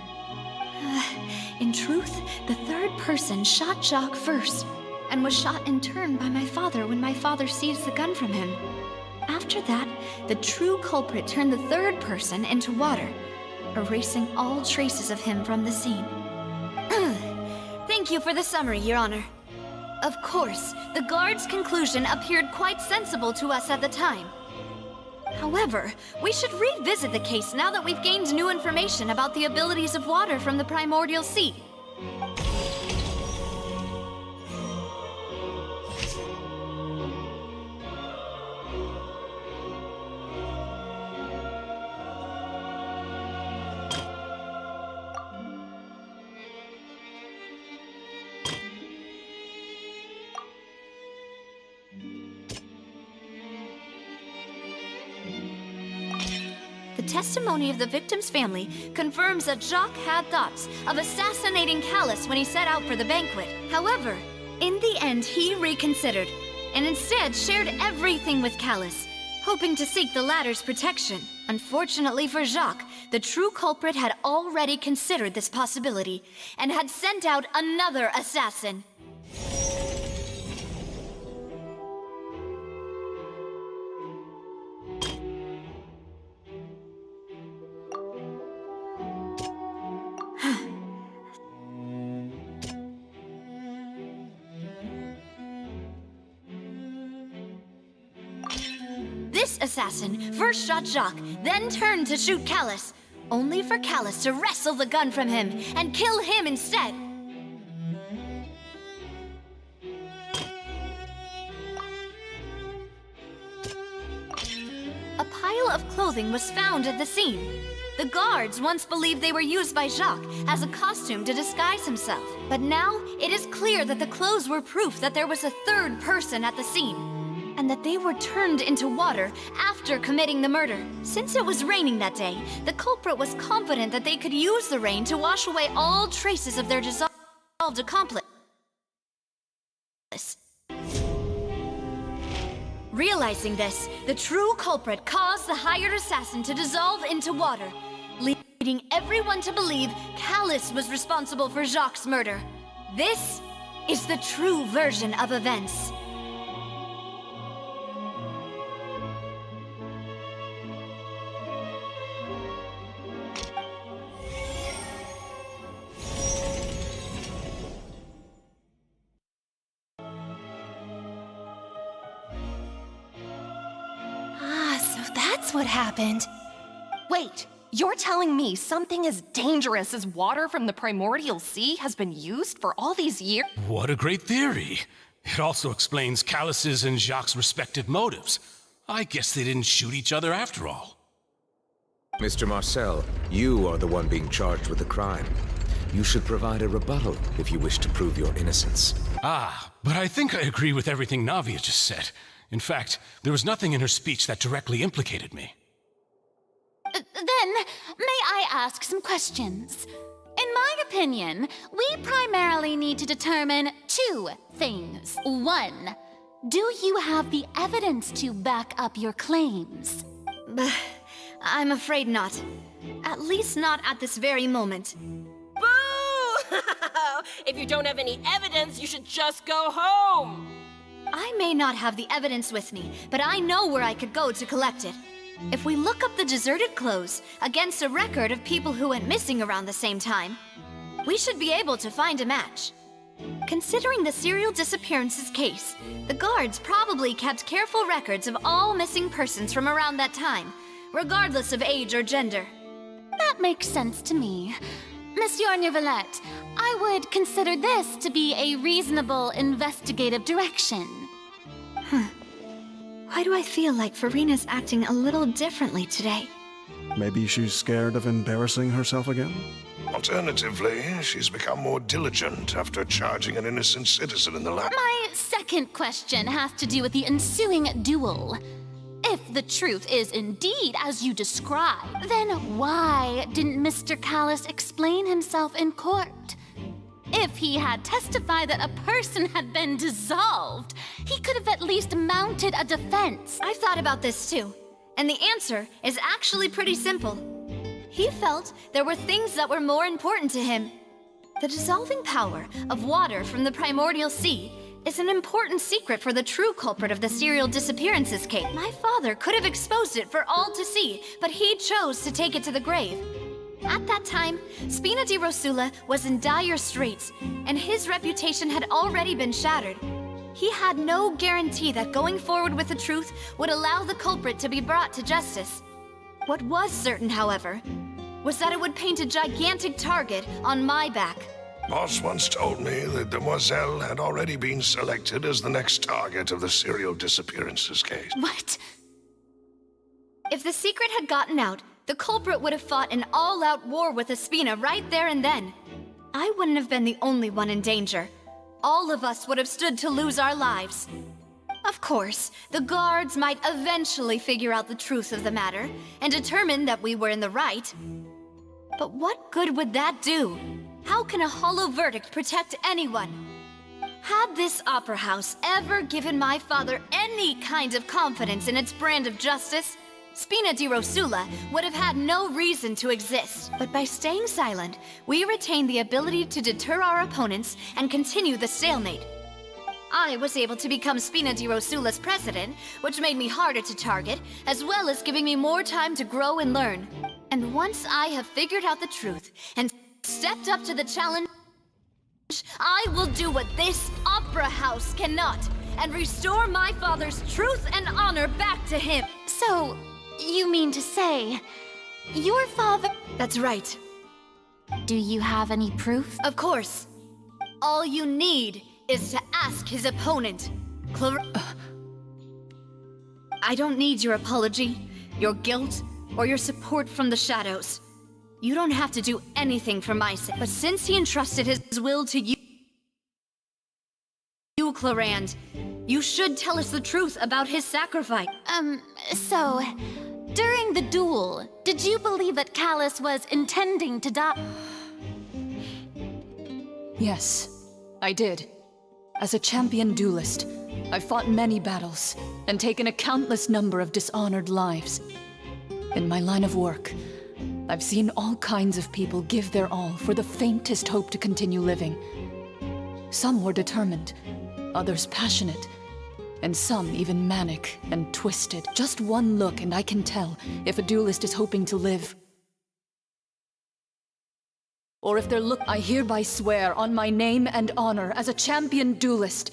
In truth, the third person shot Jacques first, and was shot in turn by my father when my father seized the gun from him. After that, the true culprit turned the third person into water. erasing all traces of him from the scene. Thank you for the summary, Your Honor. Of course, the guard's conclusion appeared quite sensible to us at the time. However, we should revisit the case now that we've gained new information about the abilities of water from the primordial sea. The testimony of the victim's family confirms that Jacques had thoughts of assassinating Callus when he set out for the banquet. However, in the end, he reconsidered, and instead shared everything with Callus, hoping to seek the latter's protection. Unfortunately for Jacques, the true culprit had already considered this possibility, and had sent out another assassin. This assassin first shot Jacques, then turned to shoot Callus, only for Callus to wrestle the gun from him and kill him instead. A pile of clothing was found at the scene. The guards once believed they were used by Jacques as a costume to disguise himself. But now it is clear that the clothes were proof that there was a third person at the scene, and that they were turned into water after committing the murder. Since it was raining that day, the culprit was confident that they could use the rain to wash away all traces of their dissolved accomplice. Realizing this, the true culprit caused the hired assassin to dissolve into water, leading everyone to believe Callus was responsible for Jacques' murder. This is the true version of events. That's what happened. Wait, you're telling me something as dangerous as water from the primordial sea has been used for all these years? What a great theory. It also explains Callus's and Jacques' respective motives. I guess they didn't shoot each other after all. Mr. Marcel, you are the one being charged with the crime. You should provide a rebuttal if you wish to prove your innocence. Ah, but I think I agree with everything Navia just said. In fact, there was nothing in her speech that directly implicated me. Then, may I ask some questions? In my opinion, we primarily need to determine two things. One, do you have the evidence to back up your claims? I'm afraid not. At least not at this very moment. Boo! If you don't have any evidence, you should just go home! I may not have the evidence with me, but I know where I could go to collect it. If we look up the deserted clothes against a record of people who went missing around the same time, we should be able to find a match. Considering the serial disappearances case, the guards probably kept careful records of all missing persons from around that time, regardless of age or gender. That makes sense to me. Monsieur Neuvillette, I would consider this to be a reasonable investigative direction. Why do I feel like Farina's acting a little differently today? Maybe she's scared of embarrassing herself again? Alternatively, she's become more diligent after charging an innocent citizen in the lab. My second question has to do with the ensuing duel. If the truth is indeed as you describe, then why didn't Mr. Callus explain himself in court? If he had testified that a person had been dissolved, he could have at least mounted a defense. I've thought about this too, and the answer is actually pretty simple. He felt there were things that were more important to him. The dissolving power of water from the primordial sea is an important secret for the true culprit of the serial disappearances case. My father could have exposed it for all to see, but he chose to take it to the grave. At that time, Spina di Rosula was in dire straits, and his reputation had already been shattered. He had no guarantee that going forward with the truth would allow the culprit to be brought to justice. What was certain, however, was that it would paint a gigantic target on my back. Boss once told me that Demoiselle had already been selected as the next target of the serial disappearances case. What? If the secret had gotten out, the culprit would have fought an all-out war with Espina right there and then. I wouldn't have been the only one in danger. All of us would have stood to lose our lives. Of course, the guards might eventually figure out the truth of the matter and determine that we were in the right. But what good would that do? How can a hollow verdict protect anyone? Had this opera house ever given my father any kind of confidence in its brand of justice, Spina di Rosula would have had no reason to exist. But by staying silent, we retain the ability to deter our opponents and continue the stalemate. I was able to become Spina di Rosula's president, which made me harder to target, as well as giving me more time to grow and learn. And once I have figured out the truth and stepped up to the challenge, I will do what this opera house cannot, and restore my father's truth and honor back to him. So, you mean to say, your father... That's right. Do you have any proof? Of course. All you need is to ask his opponent, I don't need your apology, your guilt, or your support from the shadows. You don't have to do anything for my sake. But since he entrusted his will to you, Clarand, you should tell us the truth about his sacrifice. So, during the duel, did you believe that Callus was intending to die? Yes, I did. As a champion duelist, I've fought many battles and taken a countless number of dishonored lives. In my line of work, I've seen all kinds of people give their all for the faintest hope to continue living. Some were determined, others passionate, and some even manic and twisted. Just one look and I can tell if a duelist is hoping to live. Or if they're I hereby swear on my name and honor as a champion duelist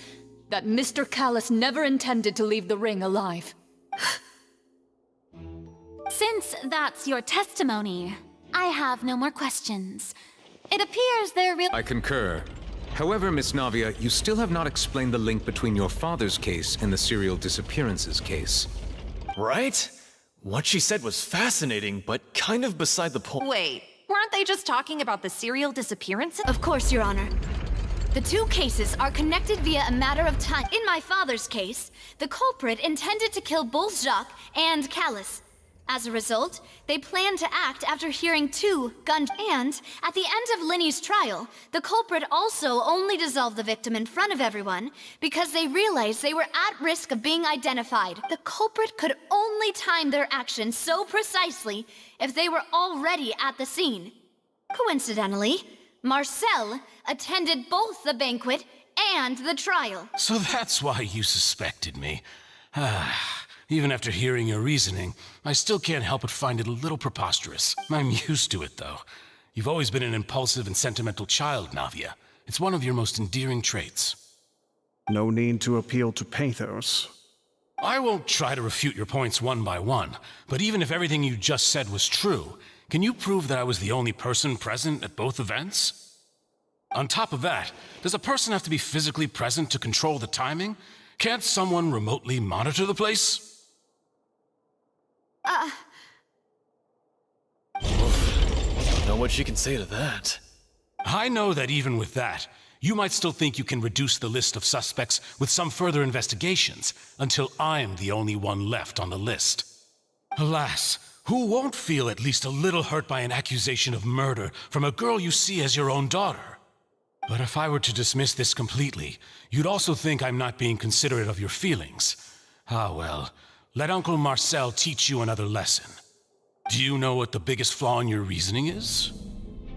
that Mr. Callus never intended to leave the ring alive. Since that's your testimony, I have no more questions. It appears there really... I concur. However, Miss Navia, you still have not explained the link between your father's case and the serial disappearances case. Right? What she said was fascinating, but kind of beside the point. Wait, weren't they just talking about the serial disappearances? Of course, Your Honor. The two cases are connected via a matter of time. In my father's case, the culprit intended to kill both Jacques and Callus. As a result, they planned to act after hearing two gun. And at the end of Linny's trial, the culprit also only dissolved the victim in front of everyone because they realized they were at risk of being identified. The culprit could only time their actions so precisely if they were already at the scene. Coincidentally, Marcel attended both the banquet and the trial. So that's why you suspected me. Even after hearing your reasoning, I still can't help but find it a little preposterous. I'm used to it, though. You've always been an impulsive and sentimental child, Navia. It's one of your most endearing traits. No need to appeal to pathos. I won't try to refute your points one by one, but even if everything you just said was true, can you prove that I was the only person present at both events? On top of that, does a person have to be physically present to control the timing? Can't someone remotely monitor the place? Don't know what she can say to that. I know that even with that, you might still think you can reduce the list of suspects with some further investigations until I'm the only one left on the list. Alas, who won't feel at least a little hurt by an accusation of murder from a girl you see as your own daughter? But if I were to dismiss this completely, you'd also think I'm not being considerate of your feelings. Ah well, let Uncle Marcel teach you another lesson. Do you know what the biggest flaw in your reasoning is?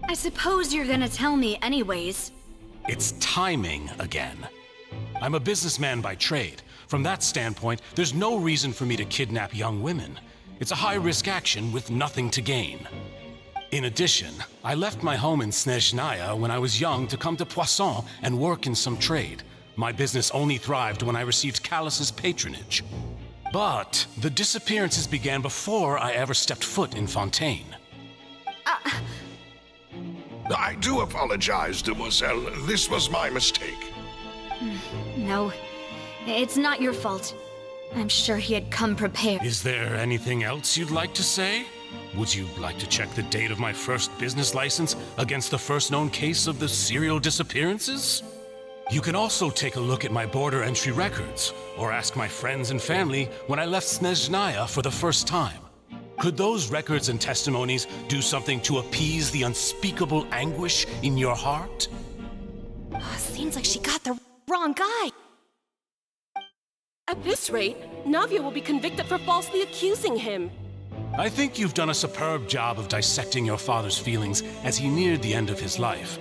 I suppose you're gonna tell me anyways. It's timing again. I'm a businessman by trade. From that standpoint, there's no reason for me to kidnap young women. It's a high-risk action with nothing to gain. In addition, I left my home in Snezhnaya when I was young to come to Poisson and work in some trade. My business only thrived when I received Callus's patronage. But the disappearances began before I ever stepped foot in Fontaine. I do apologize, demoiselle. This was my mistake. No, it's not your fault. I'm sure he had come prepared. Is there anything else you'd like to say? Would you like to check the date of my first business license against the first known case of the serial disappearances? You can also take a look at my border entry records, or ask my friends and family when I left Snezhnaya for the first time. Could those records and testimonies do something to appease the unspeakable anguish in your heart? Seems like she got the wrong guy. At this rate, Navia will be convicted for falsely accusing him. I think you've done a superb job of dissecting your father's feelings as he neared the end of his life.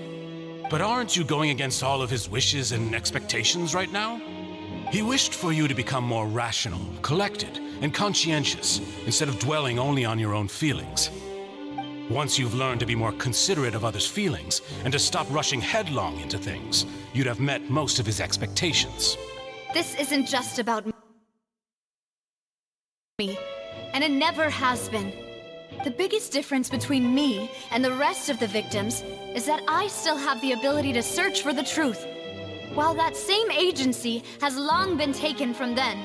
But aren't you going against all of his wishes and expectations right now? He wished for you to become more rational, collected, and conscientious, instead of dwelling only on your own feelings. Once you've learned to be more considerate of others' feelings, and to stop rushing headlong into things, you'd have met most of his expectations. This isn't just about me, and it never has been. The biggest difference between me and the rest of the victims is that I still have the ability to search for the truth, while that same agency has long been taken from them.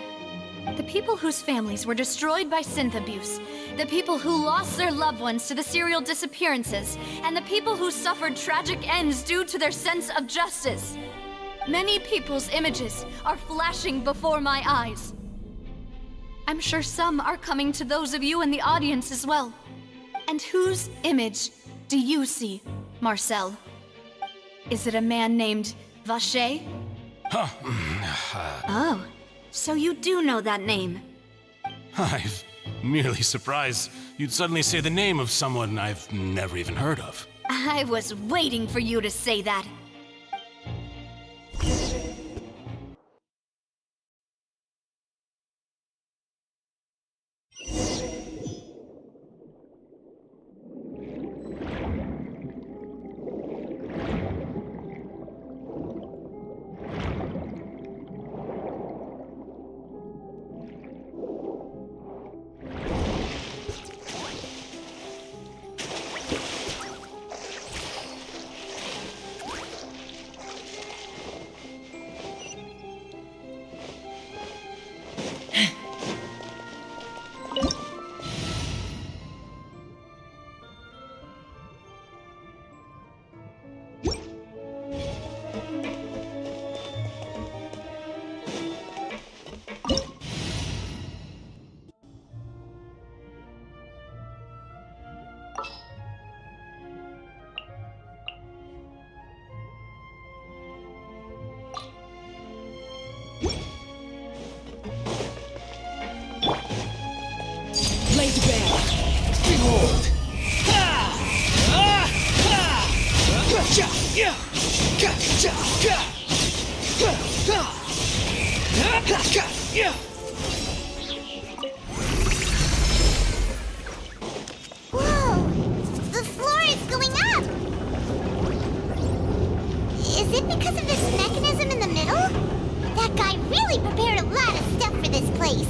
The people whose families were destroyed by synth abuse, the people who lost their loved ones to the serial disappearances, and the people who suffered tragic ends due to their sense of justice. Many people's images are flashing before my eyes. I'm sure some are coming to those of you in the audience as well. And whose image do you see, Marcel? Is it a man named Vacher? Oh, so you do know that name. I'm merely surprised you'd suddenly say the name of someone I've never even heard of. I was waiting for you to say that. Whoa! The floor is going up! Is it because of this mechanism in the middle? That guy really prepared a lot of stuff for this place.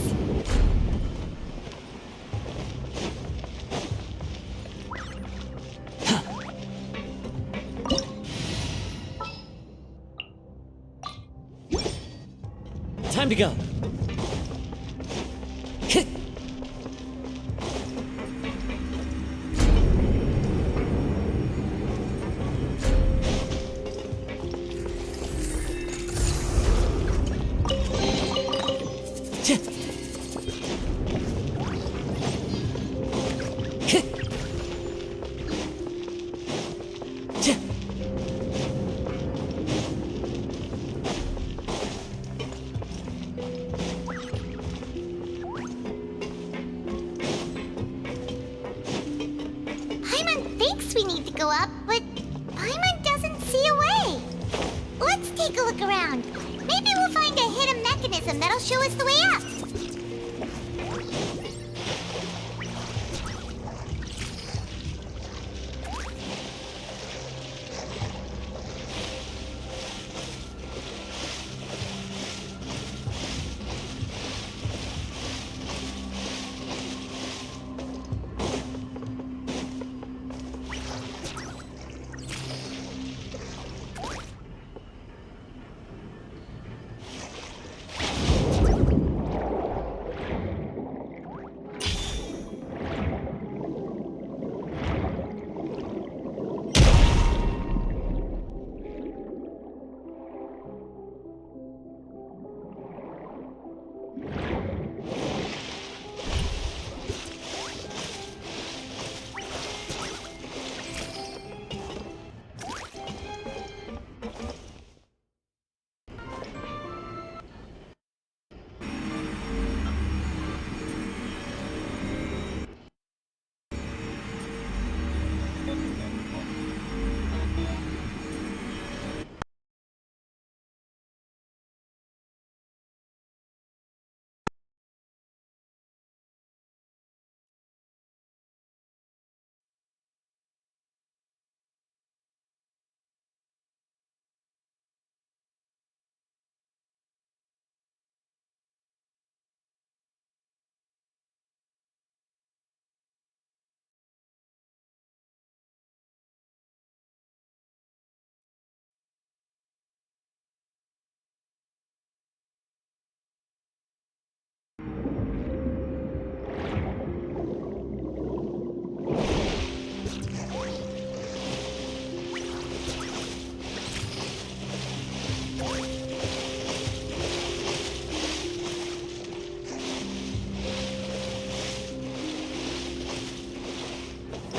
Time to go. Paimon thinks we need to go up, but Paimon doesn't see a way. Let's take a look around. Maybe we'll find a hidden mechanism that'll show us the way up.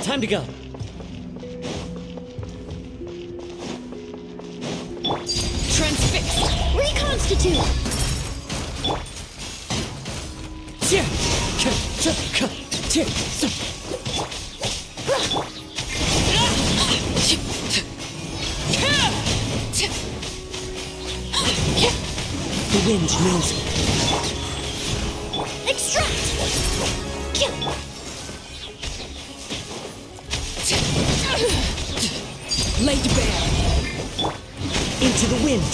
Time to go. Transfixed! Reconstitute! The wind knows me. Extract! Laid bare. Into the wind.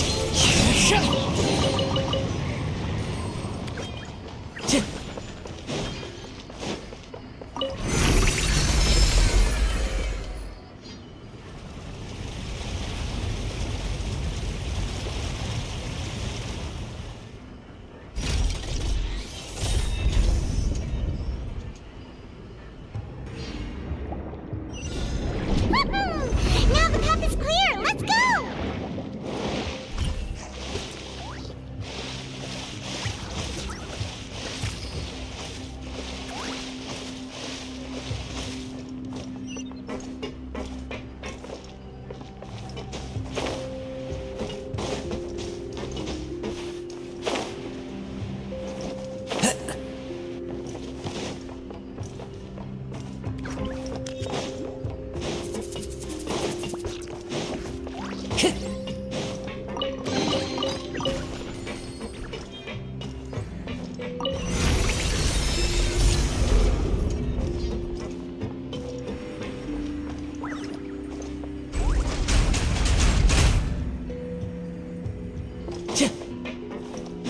Now the path is clear! Let's go!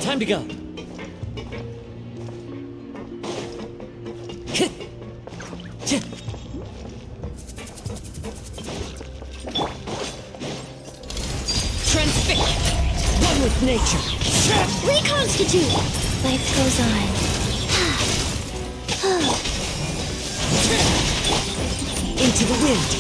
Time to go. Transfixed. One with nature. Reconstitute! Life goes on. Into the wind.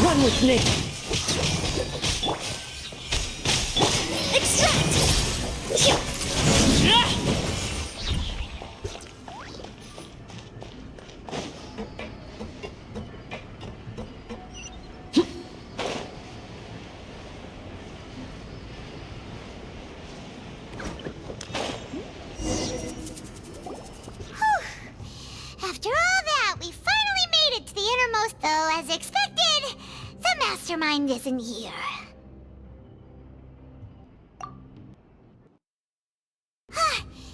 Run with nature. Extract! After all that, we finally made it to the innermost, though, as expected, the mastermind isn't here.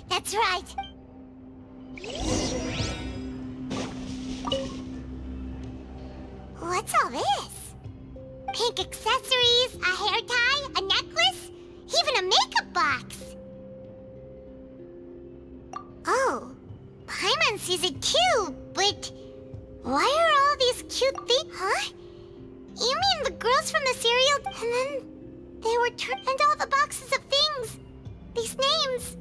That's right. What's all this? Pink accessories, a hair tie, a necklace, even a makeup box. Oh, Paimon sees it too, but why are all these cute things? Huh? You mean the girls from the cereal, and then they were turned and all the boxes of things, these names.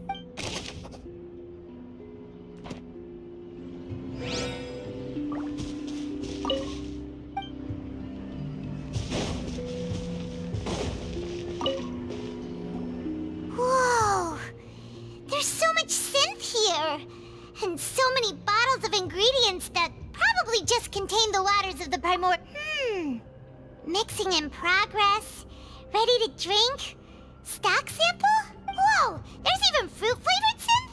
Whoa! There's so much synth here! And so many bottles of ingredients that probably just contain the waters of the primordial. Mixing in progress. Ready to drink? Stock sample? Whoa! There's even fruit-flavored synth?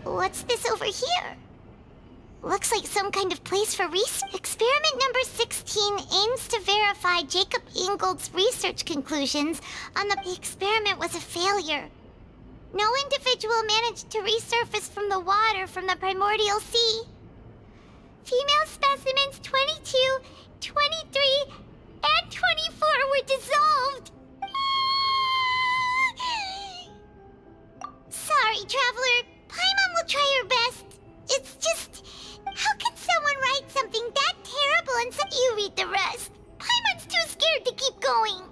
What's this over here? Looks like some kind of place for research. Experiment number 16 aims to verify Jacob Ingold's research conclusions on the experiment was a failure. No individual managed to resurface from the water from the primordial sea. Female specimens 22, 23, and 24 were dissolved. Sorry, Traveler. Paimon will try her best. It's just, how can someone write something that terrible and you read the rest? Paimon's too scared to keep going.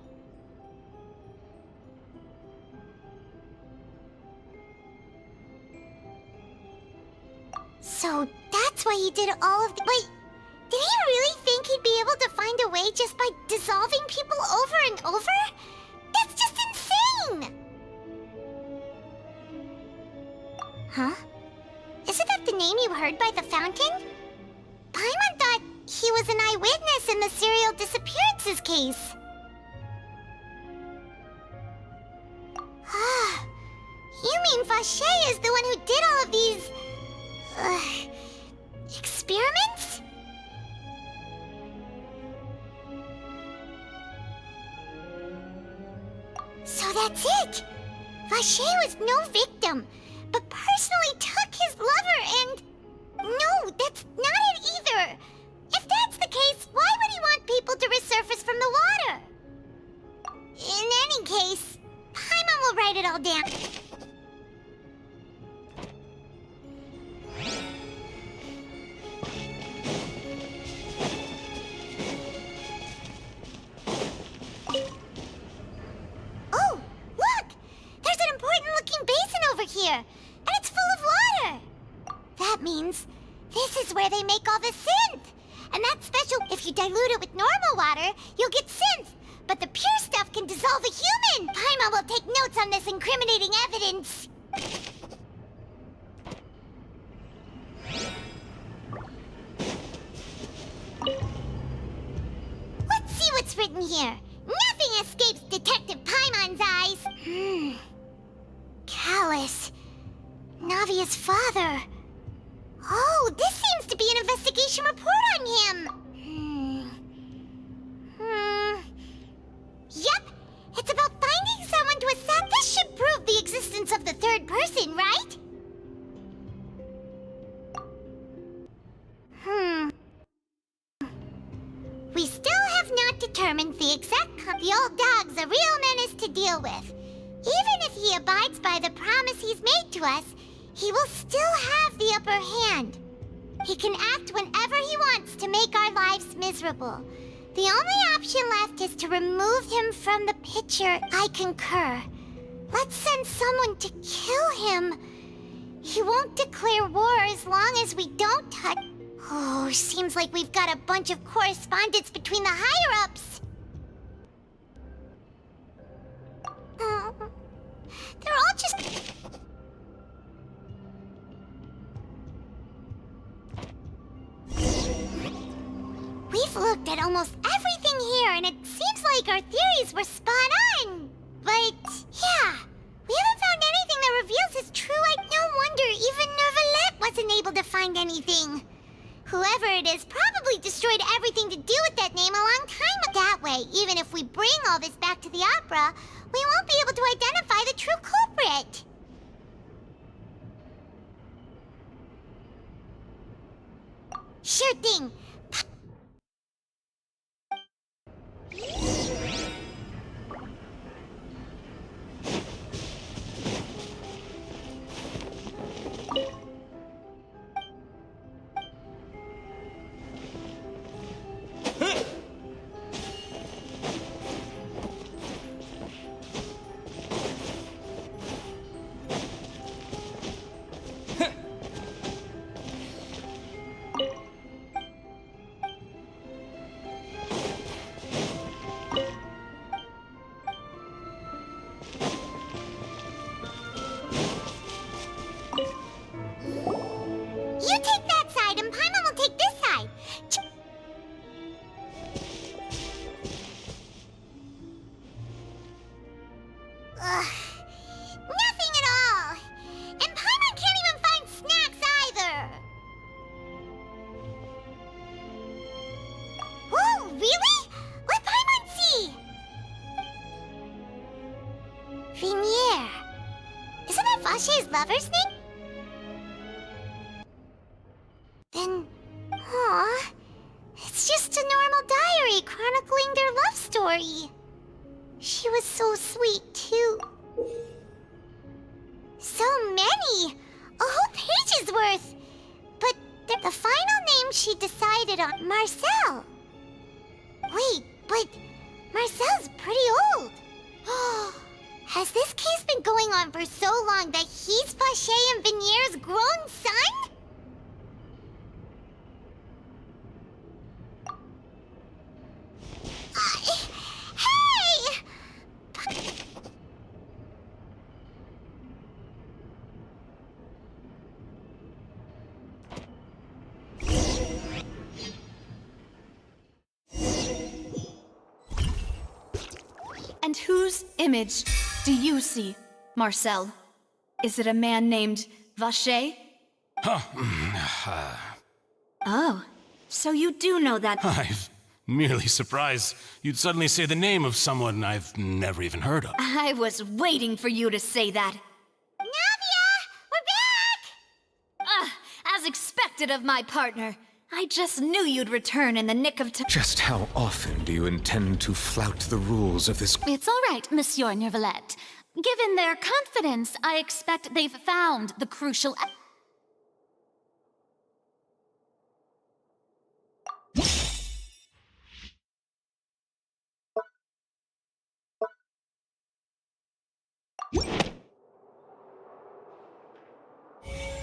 So that's why he did all of the... Wait, did he really think he'd be able to find a way just by dissolving people over and over? That's just insane! Huh? Isn't that the name you heard by the fountain? Paimon thought he was an eyewitness in the serial disappearances case. You mean Vacher is the one who did all of these... experiments? So that's it! Vacher was no victim, but personally took his lover and... No, that's not it either! If that's the case, why would he want people to resurface from the water? In any case, Paimon will write it all down. Oh, look! There's an important-looking basin over here, and it's full of water! That means this is where they make all the synth! And that's special. If you dilute it with normal water, you'll get synth. But the pure stuff can dissolve a human! Paimon will take notes on this incriminating evidence. Let's see what's written here. Nothing escapes Detective Paimon's eyes. Callus. Navia's father. Oh, this seems to be an investigation report on him. Yep, it's about finding someone to assess. This should prove the existence of the third person, right? We still have not determined the exact The old dog's a real menace to deal with. Even if he abides by the promise he's made to us, he will still have the upper hand. He can act whenever he wants to make our lives miserable. The only option left is to remove him from the picture. I concur. Let's send someone to kill him. He won't declare war as long as we don't touch... Oh, seems like we've got a bunch of correspondence between the higher-ups. They're all just... We've looked at almost everything here, and it seems like our theories were spot on. But, yeah, we haven't found anything that reveals his true... No wonder even Neuvillette wasn't able to find anything. Whoever it is probably destroyed everything to do with that name a long time ago. That way, even if we bring all this back to the opera, we won't be able to identify the true culprit. Sure thing. You take that side, and Paimon will take this side. Nothing at all. And Paimon can't even find snacks either. Whoa, really? Let Paimon see. Vinier. Isn't that Vacher's lover's name? Then, aw, it's just a normal diary chronicling their love story. She was so sweet, too. So many! A whole page's worth! But the final name she decided on, Marcel. Wait, but Marcel's pretty old. Has this case been going on for so long that he's Vacher and Vinier's grown son? And whose image do you see, Marcel? Is it a man named Vacher? Oh, so you do know that— I'm merely surprised you'd suddenly say the name of someone I've never even heard of. I was waiting for you to say that. Navia! We're back! As expected of my partner. I just knew you'd return in the nick of time. Just how often do you intend to flout the rules of this? It's all right, Monsieur Nervalette. Given their confidence, I expect they've found the crucial—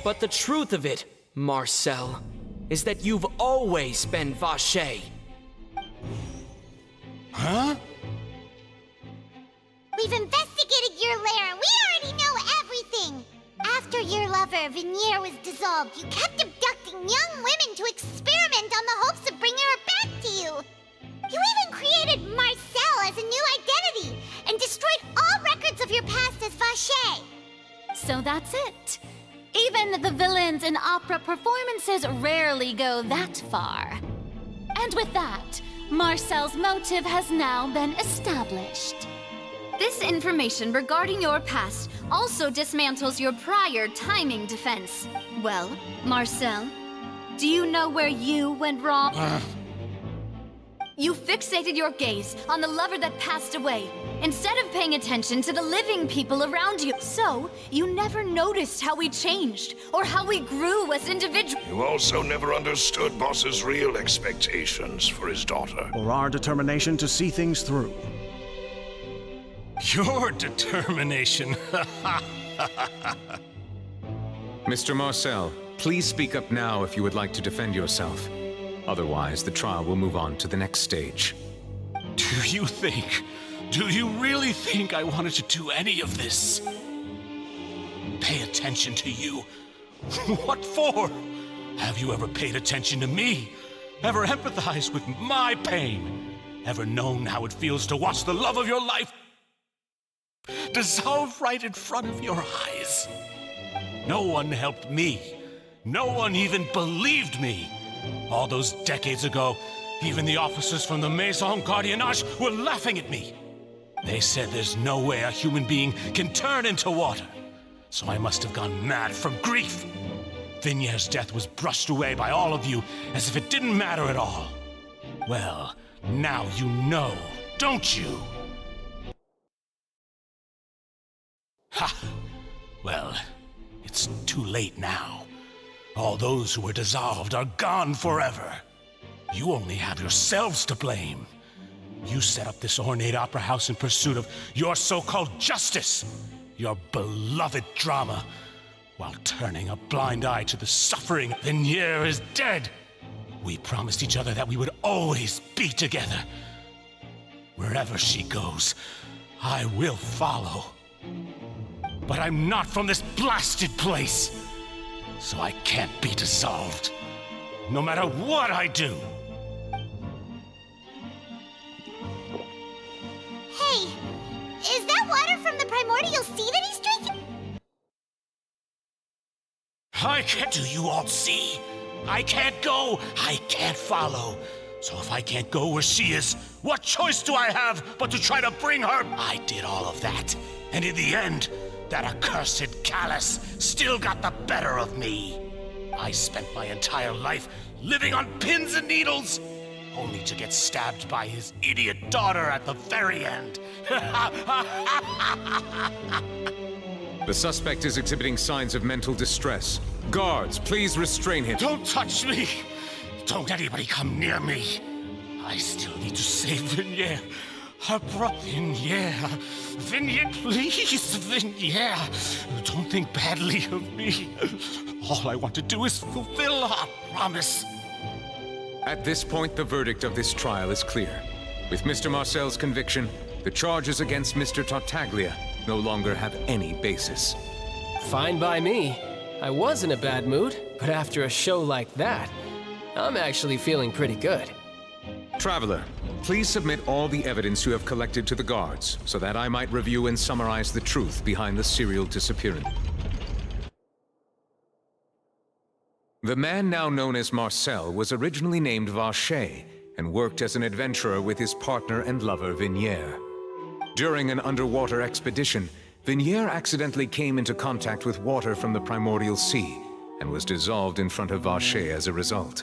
But the truth of it, Marcel, is that you've always been Vacher. Huh? We've investigated your lair and we already know everything! After your lover, Vignier, was dissolved, you kept abducting young women to experiment on the hopes of bringing her back to you! You even created Marcel as a new identity and destroyed all records of your past as Vacher! So that's it. Even the villains in opera performances rarely go that far. And with that, Marcel's motive has now been established. This information regarding your past also dismantles your prior timing defense. Well, Marcel, do you know where you went wrong? You fixated your gaze on the lover that passed away, instead of paying attention to the living people around you. So, you never noticed how we changed, or how we grew as individuals. You also never understood Boss's real expectations for his daughter. Or our determination to see things through. Your determination. Mr. Marcel, please speak up now if you would like to defend yourself. Otherwise, the trial will move on to the next stage. Do you really think I wanted to do any of this? Pay attention to you? What for? Have you ever paid attention to me? Ever empathized with my pain? Ever known how it feels to watch the love of your life dissolve right in front of your eyes? No one helped me. No one even believed me. All those decades ago, even the officers from the Maison Gardiennage were laughing at me. They said there's no way a human being can turn into water. So I must have gone mad from grief. Vignier's death was brushed away by all of you as if it didn't matter at all. Well, now you know, don't you? Ha! Well, it's too late now. All those who were dissolved are gone forever. You only have yourselves to blame. You set up this ornate opera house in pursuit of your so-called justice, your beloved drama, while turning a blind eye to the suffering. Vignier is dead. We promised each other that we would always be together. Wherever she goes, I will follow. But I'm not from this blasted place, so I can't be dissolved, no matter what I do. Hey, is that water from the primordial sea that he's drinking? I can't. Do you all see? I can't go. I can't follow. So if I can't go where she is, what choice do I have but to try to bring her? I did all of that. And in the end, that accursed Callus still got the better of me. I spent my entire life living on pins and needles, only to get stabbed by his idiot daughter at the very end. The suspect is exhibiting signs of mental distress. Guards, please restrain him. Don't touch me! Don't anybody come near me! I still need to save Vignier. Vignier. Vignier, please, Vignier. Don't think badly of me. All I want to do is fulfill our promise. At this point, the verdict of this trial is clear. With Mr. Marcel's conviction, the charges against Mr. Tartaglia no longer have any basis. Fine by me. I was in a bad mood, but after a show like that, I'm actually feeling pretty good. Traveler, please submit all the evidence you have collected to the guards, so that I might review and summarize the truth behind the serial disappearance. The man now known as Marcel was originally named Vacher and worked as an adventurer with his partner and lover Vignier. During an underwater expedition, Vignier accidentally came into contact with water from the primordial sea and was dissolved in front of Vacher as a result.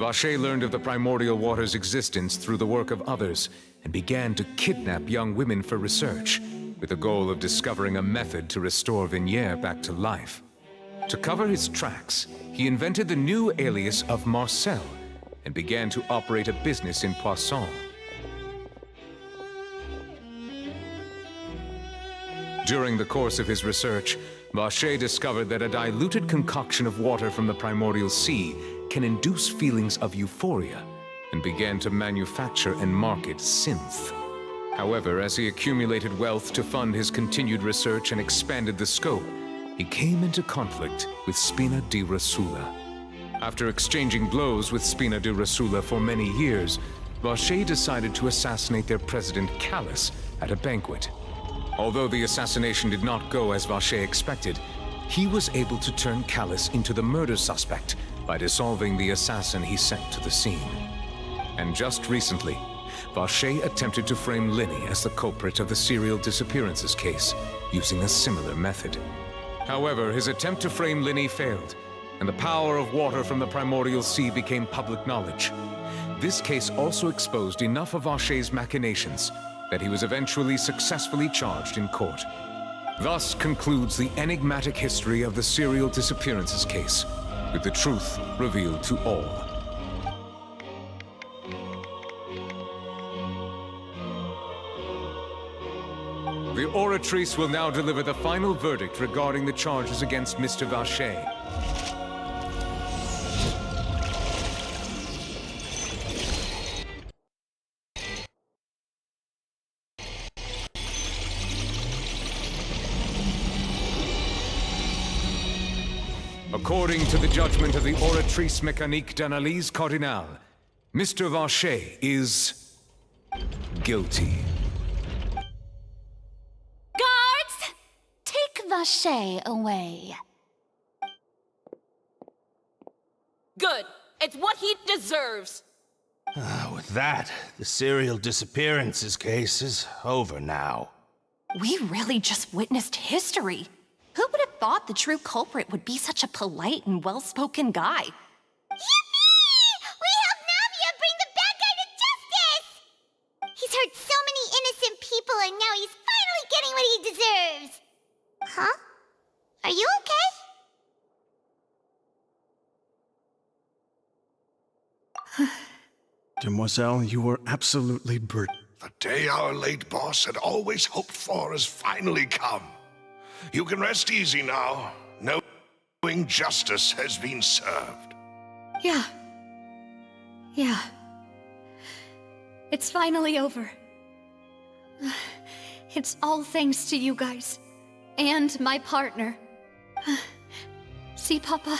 Vacher learned of the primordial water's existence through the work of others and began to kidnap young women for research, with the goal of discovering a method to restore Vignier back to life. To cover his tracks, he invented the new alias of Marcel and began to operate a business in Poisson. During the course of his research, Vacher discovered that a diluted concoction of water from the primordial sea can induce feelings of euphoria, and began to manufacture and market synth. However, as he accumulated wealth to fund his continued research and expanded the scope, he came into conflict with Spina di Rosula. After exchanging blows with Spina di Rosula for many years, Vacher decided to assassinate their president Callus at a banquet. Although the assassination did not go as Vacher expected, he was able to turn Callus into the murder suspect by dissolving the assassin he sent to the scene. And just recently, Vacher attempted to frame Linny as the culprit of the serial disappearances case, using a similar method. However, his attempt to frame Linny failed, and the power of water from the primordial sea became public knowledge. This case also exposed enough of Vacher's machinations that he was eventually successfully charged in court. Thus concludes the enigmatic history of the serial disappearances case, with the truth revealed to all. The Oratrice will now deliver the final verdict regarding the charges against Mr. Vacher. According to the judgment of the Oratrice Mécanique d'Analyse Cardinale, Mr. Vacher is guilty. Guards! Take Vacher away. Good. It's what he deserves. With that, the serial disappearances case is over now. We really just witnessed history. Who would have thought the true culprit would be such a polite and well-spoken guy? Yippee! We helped Navia bring the bad guy to justice! He's hurt so many innocent people and now he's finally getting what he deserves! Huh? Are you okay? Demoiselle, you were absolutely brilliant. The day our late boss had always hoped for has finally come. You can rest easy now, knowing justice has been served. Yeah. It's finally over. It's all thanks to you guys. And my partner. See, Papa?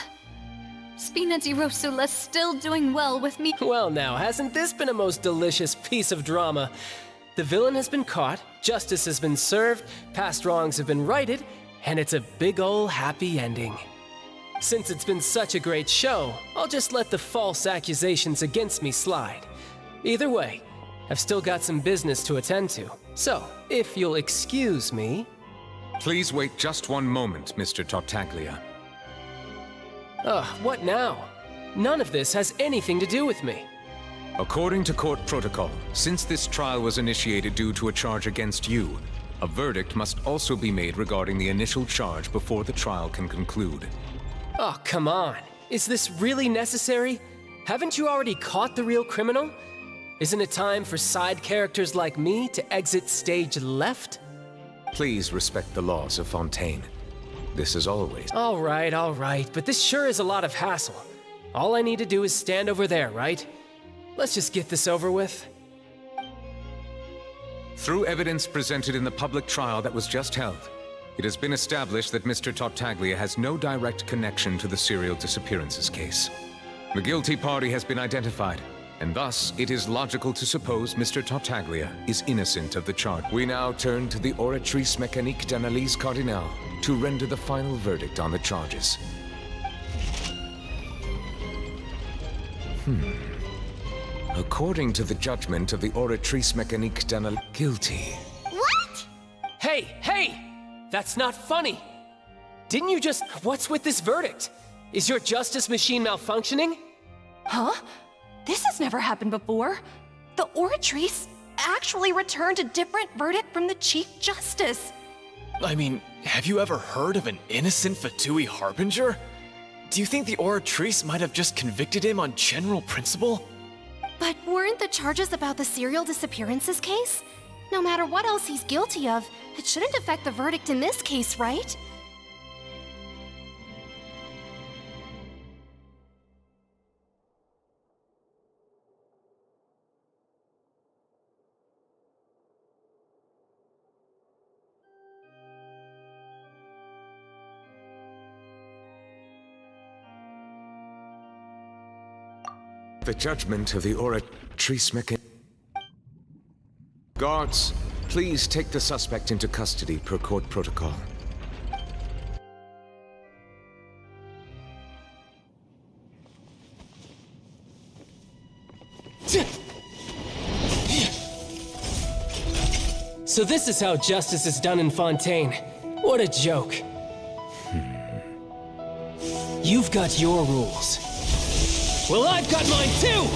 Spina di Rosula's still doing well with me. Well now, hasn't this been a most delicious piece of drama? The villain has been caught, justice has been served, past wrongs have been righted, and it's a big ol' happy ending. Since it's been such a great show, I'll just let the false accusations against me slide. Either way, I've still got some business to attend to. So, if you'll excuse me... Please wait just one moment, Mr. Tartaglia. What now? None of this has anything to do with me. According to court protocol, since this trial was initiated due to a charge against you, a verdict must also be made regarding the initial charge before the trial can conclude. Oh, come on. Is this really necessary? Haven't you already caught the real criminal? Isn't it time for side characters like me to exit stage left? Please respect the laws of Fontaine. This is always... All right, but this sure is a lot of hassle. All I need to do is stand over there, right? Let's just get this over with. Through evidence presented in the public trial that was just held, it has been established that Mr. Tartaglia has no direct connection to the serial disappearances case. The guilty party has been identified, and thus it is logical to suppose Mr. Tartaglia is innocent of the charge. We now turn to the Oratrice Mécanique d'Analyse Cardinale to render the final verdict on the charges. According to the judgment of the Oratrice Mécanique d'Analyse, guilty. What? Hey! That's not funny! Didn't you just... What's with this verdict? Is your justice machine malfunctioning? Huh? This has never happened before. The Oratrice actually returned a different verdict from the Chief Justice. I mean, have you ever heard of an innocent Fatui Harbinger? Do you think the Oratrice might have just convicted him on general principle? But weren't the charges about the serial disappearances case? No matter what else he's guilty of, it shouldn't affect the verdict in this case, right? The judgment of the Oratrice Mécanique. Guards, please take the suspect into custody per court protocol. So this is how justice is done in Fontaine. What a joke. You've got your rules. Well, I've got mine too!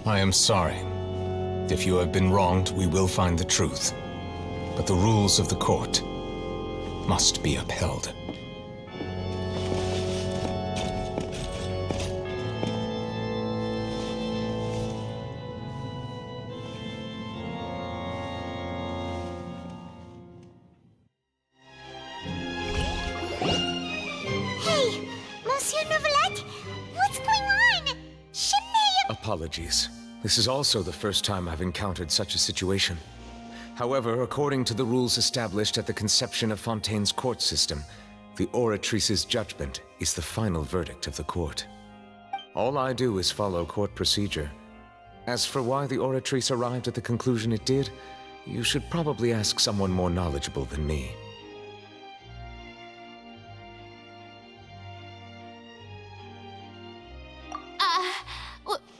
I am sorry. If you have been wronged, we will find the truth. But the rules of the court must be upheld. Hey, Monsieur Neuvillette, what's going on? Shouldn't I... Apologies. This is also the first time I've encountered such a situation. However, according to the rules established at the conception of Fontaine's court system, the Oratrice's judgment is the final verdict of the court. All I do is follow court procedure. As for why the Oratrice arrived at the conclusion it did, you should probably ask someone more knowledgeable than me.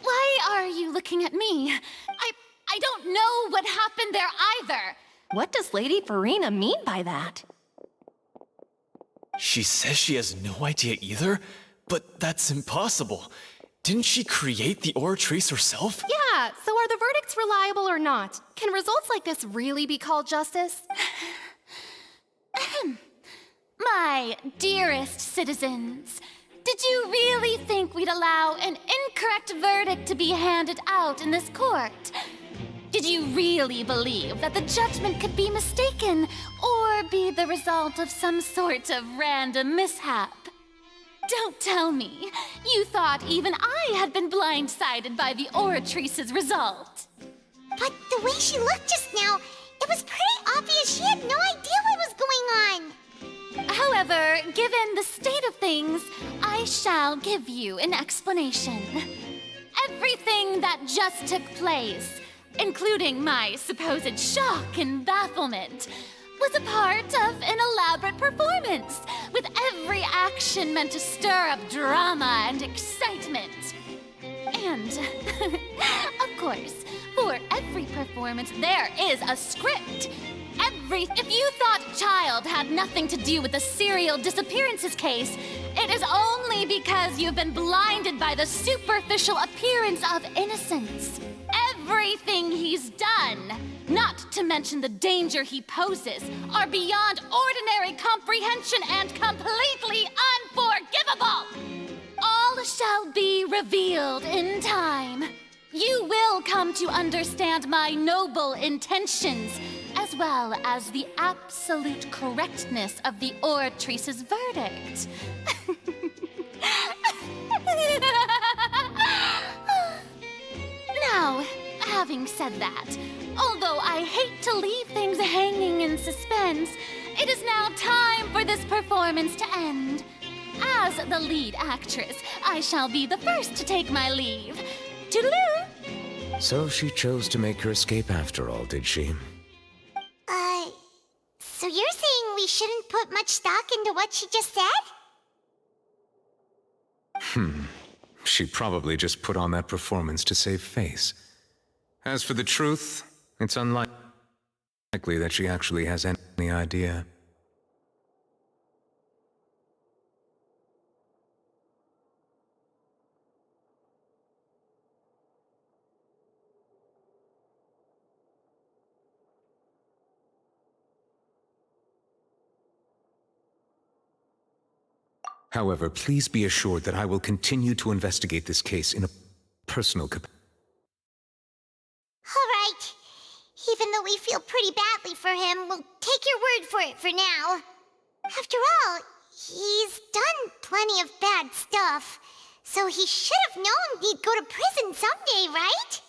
Why are you looking at me? I don't know what happened there either. What does Lady Farina mean by that? She says she has no idea either, but that's impossible. Didn't she create the Oratrice herself? Yeah, so are the verdicts reliable or not? Can results like this really be called justice? My dearest citizens, did you really think we'd allow an incorrect verdict to be handed out in this court? Did you really believe that the judgment could be mistaken or be the result of some sort of random mishap? Don't tell me you thought even I had been blindsided by the Oratrice's result. But the way she looked just now, it was pretty obvious she had no idea what was going on. However, given the state of things, I shall give you an explanation. Everything that just took place, including my supposed shock and bafflement, was a part of an elaborate performance, with every action meant to stir up drama and excitement. And, of course, for every performance there is a script. If you thought Child had nothing to do with the serial disappearances case, it is only because you've been blinded by the superficial appearance of innocence. Everything he's done, not to mention the danger he poses, are beyond ordinary comprehension and completely unforgivable. All shall be revealed in time. You will come to understand my noble intentions, as well as the absolute correctness of the oratrice's verdict. Now, having said that, although I hate to leave things hanging in suspense, it is now time for this performance to end. As the lead actress, I shall be the first to take my leave. Toodaloo! So she chose to make her escape after all, did she? So you're saying we shouldn't put much stock into what she just said? She probably just put on that performance to save face. As for the truth, it's unlikely that she actually has any idea. However, please be assured that I will continue to investigate this case in a personal capacity. All right. Even though we feel pretty badly for him, we'll take your word for it for now. After all, he's done plenty of bad stuff, so he should have known he'd go to prison someday, right?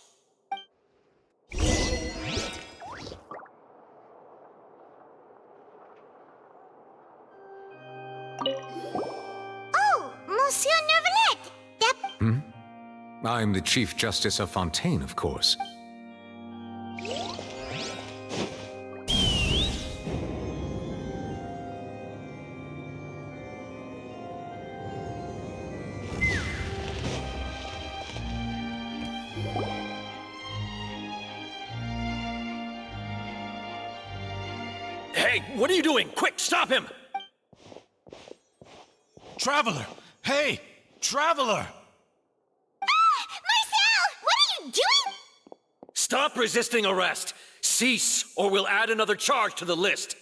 Oh, Monsieur Neuvillette! I'm the Chief Justice of Fontaine, of course. Hey, what are you doing? Quick, stop him! Traveler! Hey! Traveler! Marcel! What are you doing? Stop resisting arrest! Cease, or we'll add another charge to the list.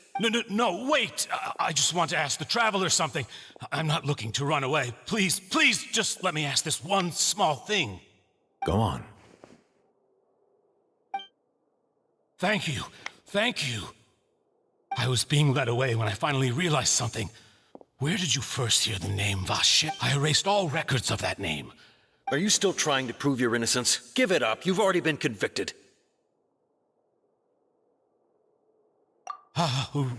No, wait! I just want to ask the Traveler something. I'm not looking to run away. Please, just let me ask this one small thing. Go on. Thank you. I was being led away when I finally realized something. Where did you first hear the name Vache? I erased all records of that name. Are you still trying to prove your innocence? Give it up. You've already been convicted.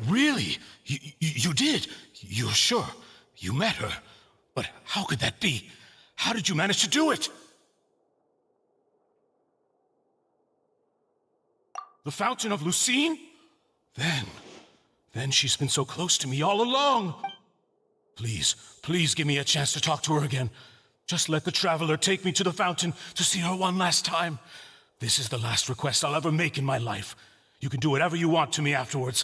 Really? You did? You're sure? You met her? But how could that be? How did you manage to do it? The Fountain of Lucine? Then she's been so close to me all along. Please give me a chance to talk to her again. Just let the Traveler take me to the fountain to see her one last time. This is the last request I'll ever make in my life. You can do whatever you want to me afterwards.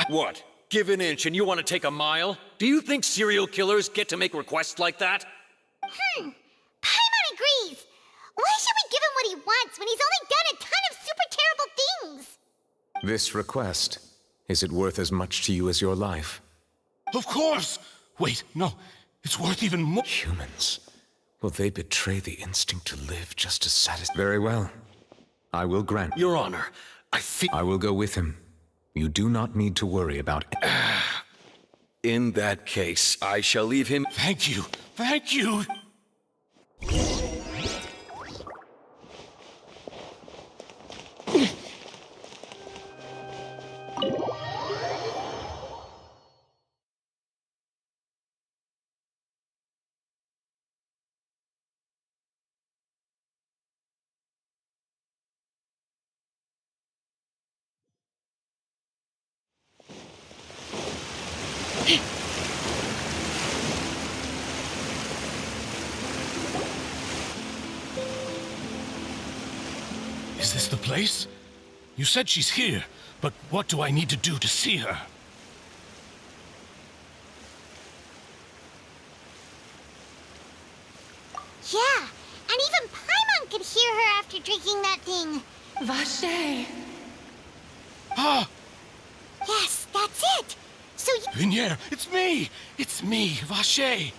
What? Give an inch and you want to take a mile? Do you think serial killers get to make requests like that? Paimon agrees. Why should we give him what he wants when he's only done a ton of super terrible things? This request, is it worth as much to you as your life? Of course! Wait, no. It's worth even more. Humans. Will they betray the instinct to live just to satisfy? Very well. I will grant. Your Honor, I will go with him. You do not need to worry about it. In that case, I shall leave him. Thank you. Is this the place? You said she's here, But what do I need to do to see her? Yeah, and even Paimon could hear her after drinking that thing. Vache. Ah! Yes, that's it. So you... Vinier, it's me! It's me, Vache!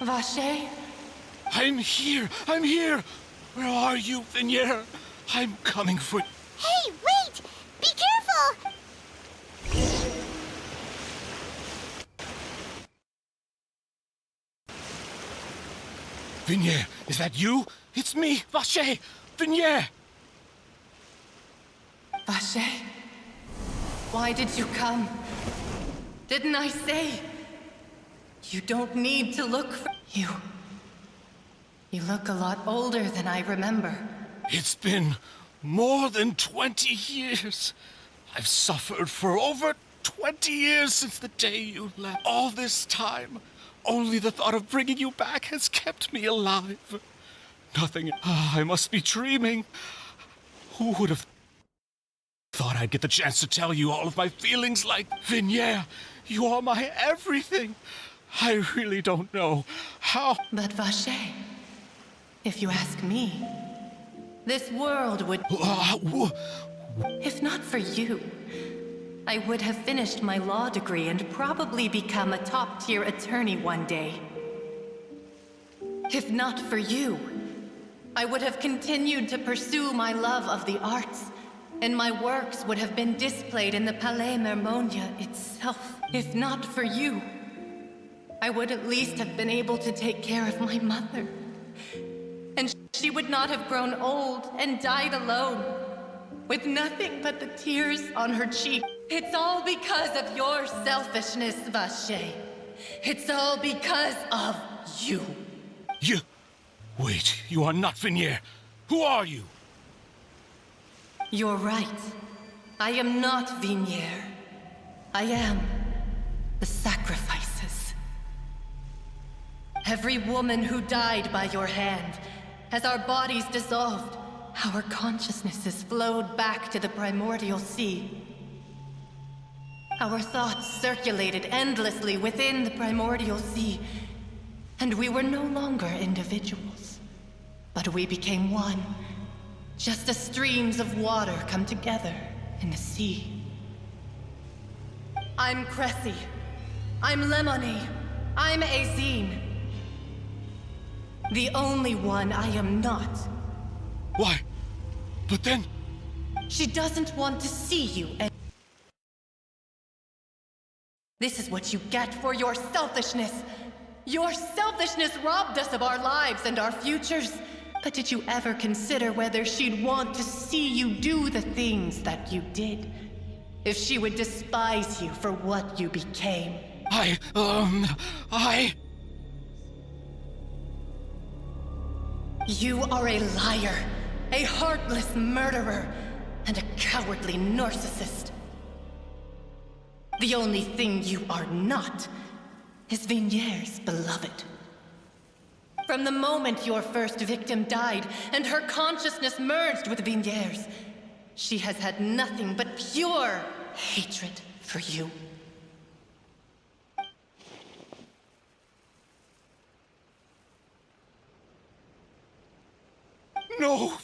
Vache? I'm here! I'm here! Where are you, Vinier? I'm coming for... Hey, wait! Be careful! Vinier, is that you? It's me, Vache! Vinier! Vache? Why did you come? Didn't I say? You don't need to look for... You look a lot older than I remember. It's been more than 20 years. I've suffered for over 20 years since the day you left. All this time, only the thought of bringing you back has kept me alive. Nothing... I must be dreaming. Who would have thought I'd get the chance to tell you all of my feelings like... Vinier, you are my everything. I really don't know how... But Vache, if you ask me, this world would... If not for you, I would have finished my law degree and probably become a top-tier attorney one day. If not for you, I would have continued to pursue my love of the arts, and my works would have been displayed in the Palais Mermonia itself. If not for you, I would at least have been able to take care of my mother. And she would not have grown old and died alone, with nothing but the tears on her cheek. It's all because of your selfishness, Vache. It's all because of you. You... Wait, you are not Vinier. Who are you? You're right. I am not Vinier. I am the sacrifices. Every woman who died by your hand, as our bodies dissolved, our consciousnesses flowed back to the primordial sea. Our thoughts circulated endlessly within the primordial sea, and we were no longer individuals, but we became one, just as streams of water come together in the sea. I'm Cressy. I'm Lemony. I'm Azine. The only one I am not. Why? But then... She doesn't want to see you and... This is what you get for your selfishness. Your selfishness robbed us of our lives and our futures. But did you ever consider whether she'd want to see you do the things that you did? If she would despise you for what you became? You are a liar, a heartless murderer, and a cowardly narcissist. The only thing you are not is Vinier's beloved. From the moment your first victim died and her consciousness merged with Vinier's, she has had nothing but pure hatred for you. No!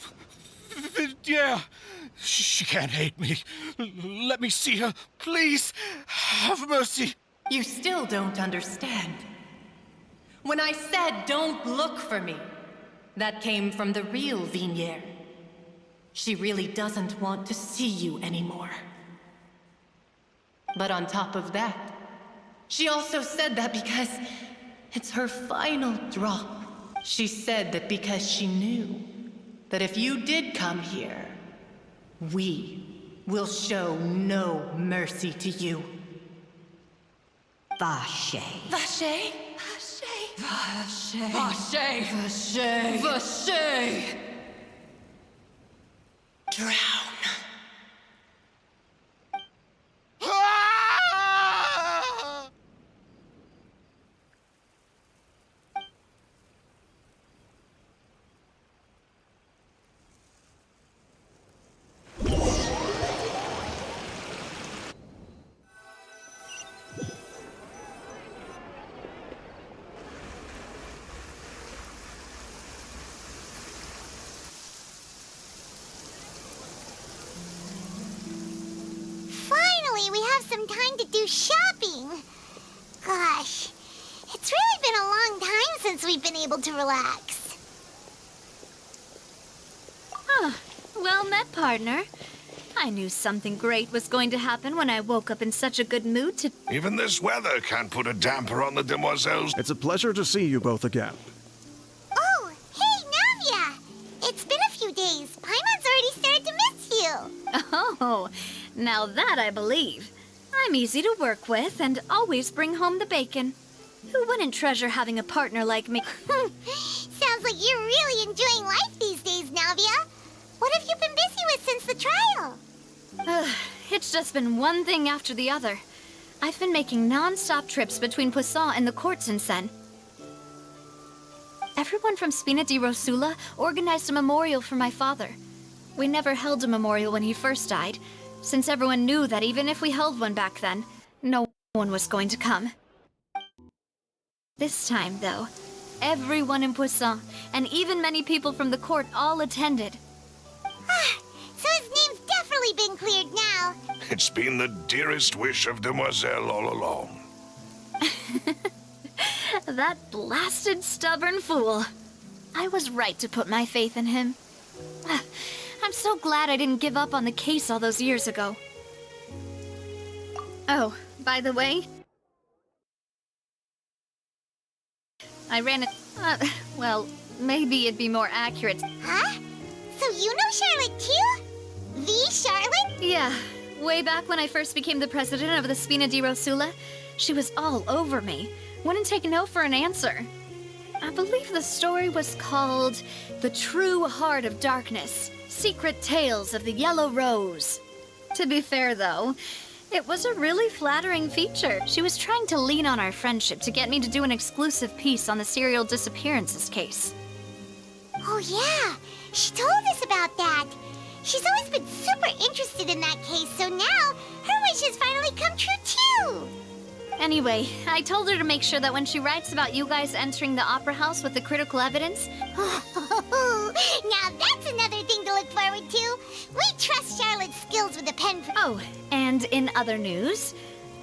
Yeah! She can't hate me. Let me see her. Please! Have mercy! You still don't understand. When I said don't look for me, that came from the real Vinier. She really doesn't want to see you anymore. But on top of that, she also said that because it's her final drop. She said that because she knew that if you did come here, we will show no mercy to you. Vache. Vache? Vache. Vache. Vache. Vache. Drown. finally we have some time to do shopping. Gosh, it's really been a long time since we've been able to relax. Huh. Well met, partner. I knew something great was going to happen when I woke up in such a good mood to... Even this weather can't put a damper on the demoiselles. It's a pleasure to see you both again. Oh, hey, Navia! It's been a few days. Paimon's already started to miss you. Oh, now that I believe. I'm easy to work with and always bring home the bacon. Who wouldn't treasure having a partner like me? Sounds like you're really enjoying life these days, Navia. What have you been busy with since the trial? It's just been one thing after the other. I've been making non-stop trips between Poisson and the court since then. Everyone from Spina di Rosula organized a memorial for my father. We never held a memorial when he first died, since everyone knew that even if we held one back then, no one was going to come. This time, though, everyone in Poisson, and even many people from the court, all attended. So his name's definitely been cleared now. It's been the dearest wish of Demoiselle all along. That blasted stubborn fool. I was right to put my faith in him. I'm so glad I didn't give up on the case all those years ago. Oh, by the way, I ran it. Well, maybe it'd be more accurate. Huh? So you know Charlotte too? The Charlotte? Yeah. Way back when I first became the president of the Spina di Rosula, she was all over me. Wouldn't take no for an answer. I believe the story was called The True Heart of Darkness, Secret Tales of the Yellow Rose. To be fair, though, it was a really flattering feature. She was trying to lean on our friendship to get me to do an exclusive piece on the serial disappearances case. Oh yeah, she told us about that. She's always been super interested in that case, so now her wish has finally come true too. Anyway, I told her to make sure that when she writes about you guys entering the opera house with the critical evidence... Now that's another thing to look forward to. We trust Charlotte's skills with a pen. Oh, and in other news,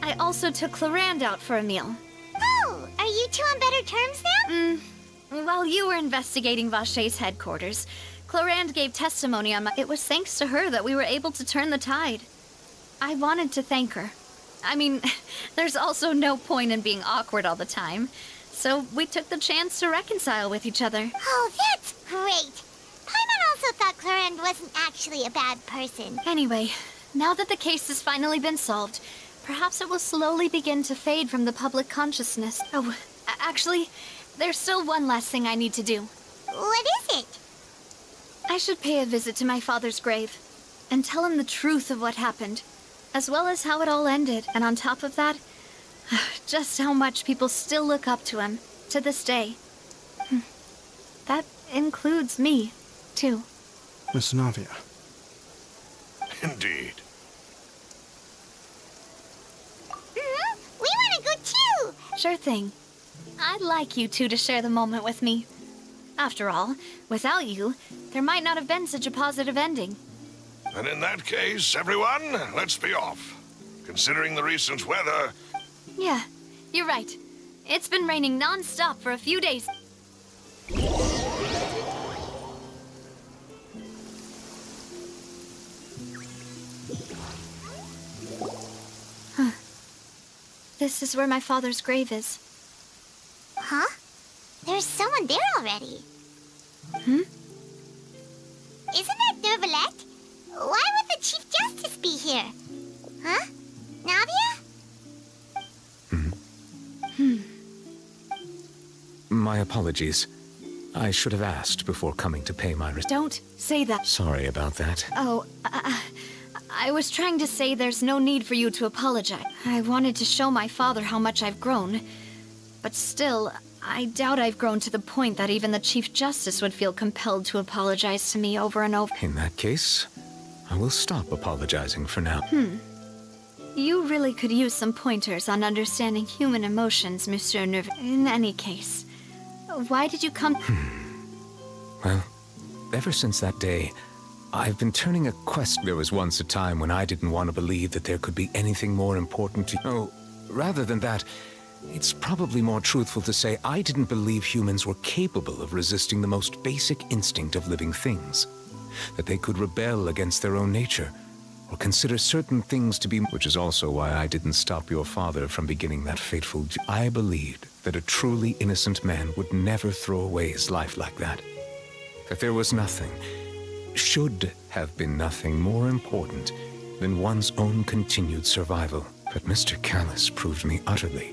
I also took Clarand out for a meal. Oh, are you two on better terms now? While you were investigating Vaché's headquarters, Clarand gave testimony on my... It was thanks to her that we were able to turn the tide. I wanted to thank her. I mean, there's also no point in being awkward all the time. So we took the chance to reconcile with each other. Oh, that's great. Paimon also thought Clarand wasn't actually a bad person. Anyway, now that the case has finally been solved, perhaps it will slowly begin to fade from the public consciousness. Oh, actually, there's still one last thing I need to do. What is it? I should pay a visit to my father's grave and tell him the truth of what happened, as well as how it all ended. And on top of that, just how much people still look up to him to this day. That includes me, too. Miss Navia. Indeed. We want to go too! Sure thing. I'd like you two to share the moment with me. After all, without you, there might not have been such a positive ending. And in that case, everyone, let's be off. Considering the recent weather... Yeah, you're right. It's been raining non-stop for a few days. Huh. This is where my father's grave is. Huh? There's someone there already. Hmm? Isn't that Dervalette? Why would the Chief Justice be here? Huh? Navia? My apologies. I should have asked before coming to pay my Don't say that. Sorry about that. Oh, I was trying to say there's no need for you to apologize. I wanted to show my father how much I've grown. But still, I doubt I've grown to the point that even the Chief Justice would feel compelled to apologize to me over and over. In that case, I will stop apologizing for now. You really could use some pointers on understanding human emotions, Monsieur Nerv. In any case, why did you come... Well, ever since that day, I've been turning a quest. There was once a time when I didn't want to believe that there could be anything more important to... Oh, rather than that, it's probably more truthful to say I didn't believe humans were capable of resisting the most basic instinct of living things. That they could rebel against their own nature, or consider certain things to be... Which is also why I didn't stop your father from beginning that fateful... I believed that a truly innocent man would never throw away his life like that. That there was nothing, should have been nothing more important than one's own continued survival. But Mr. Callus proved me utterly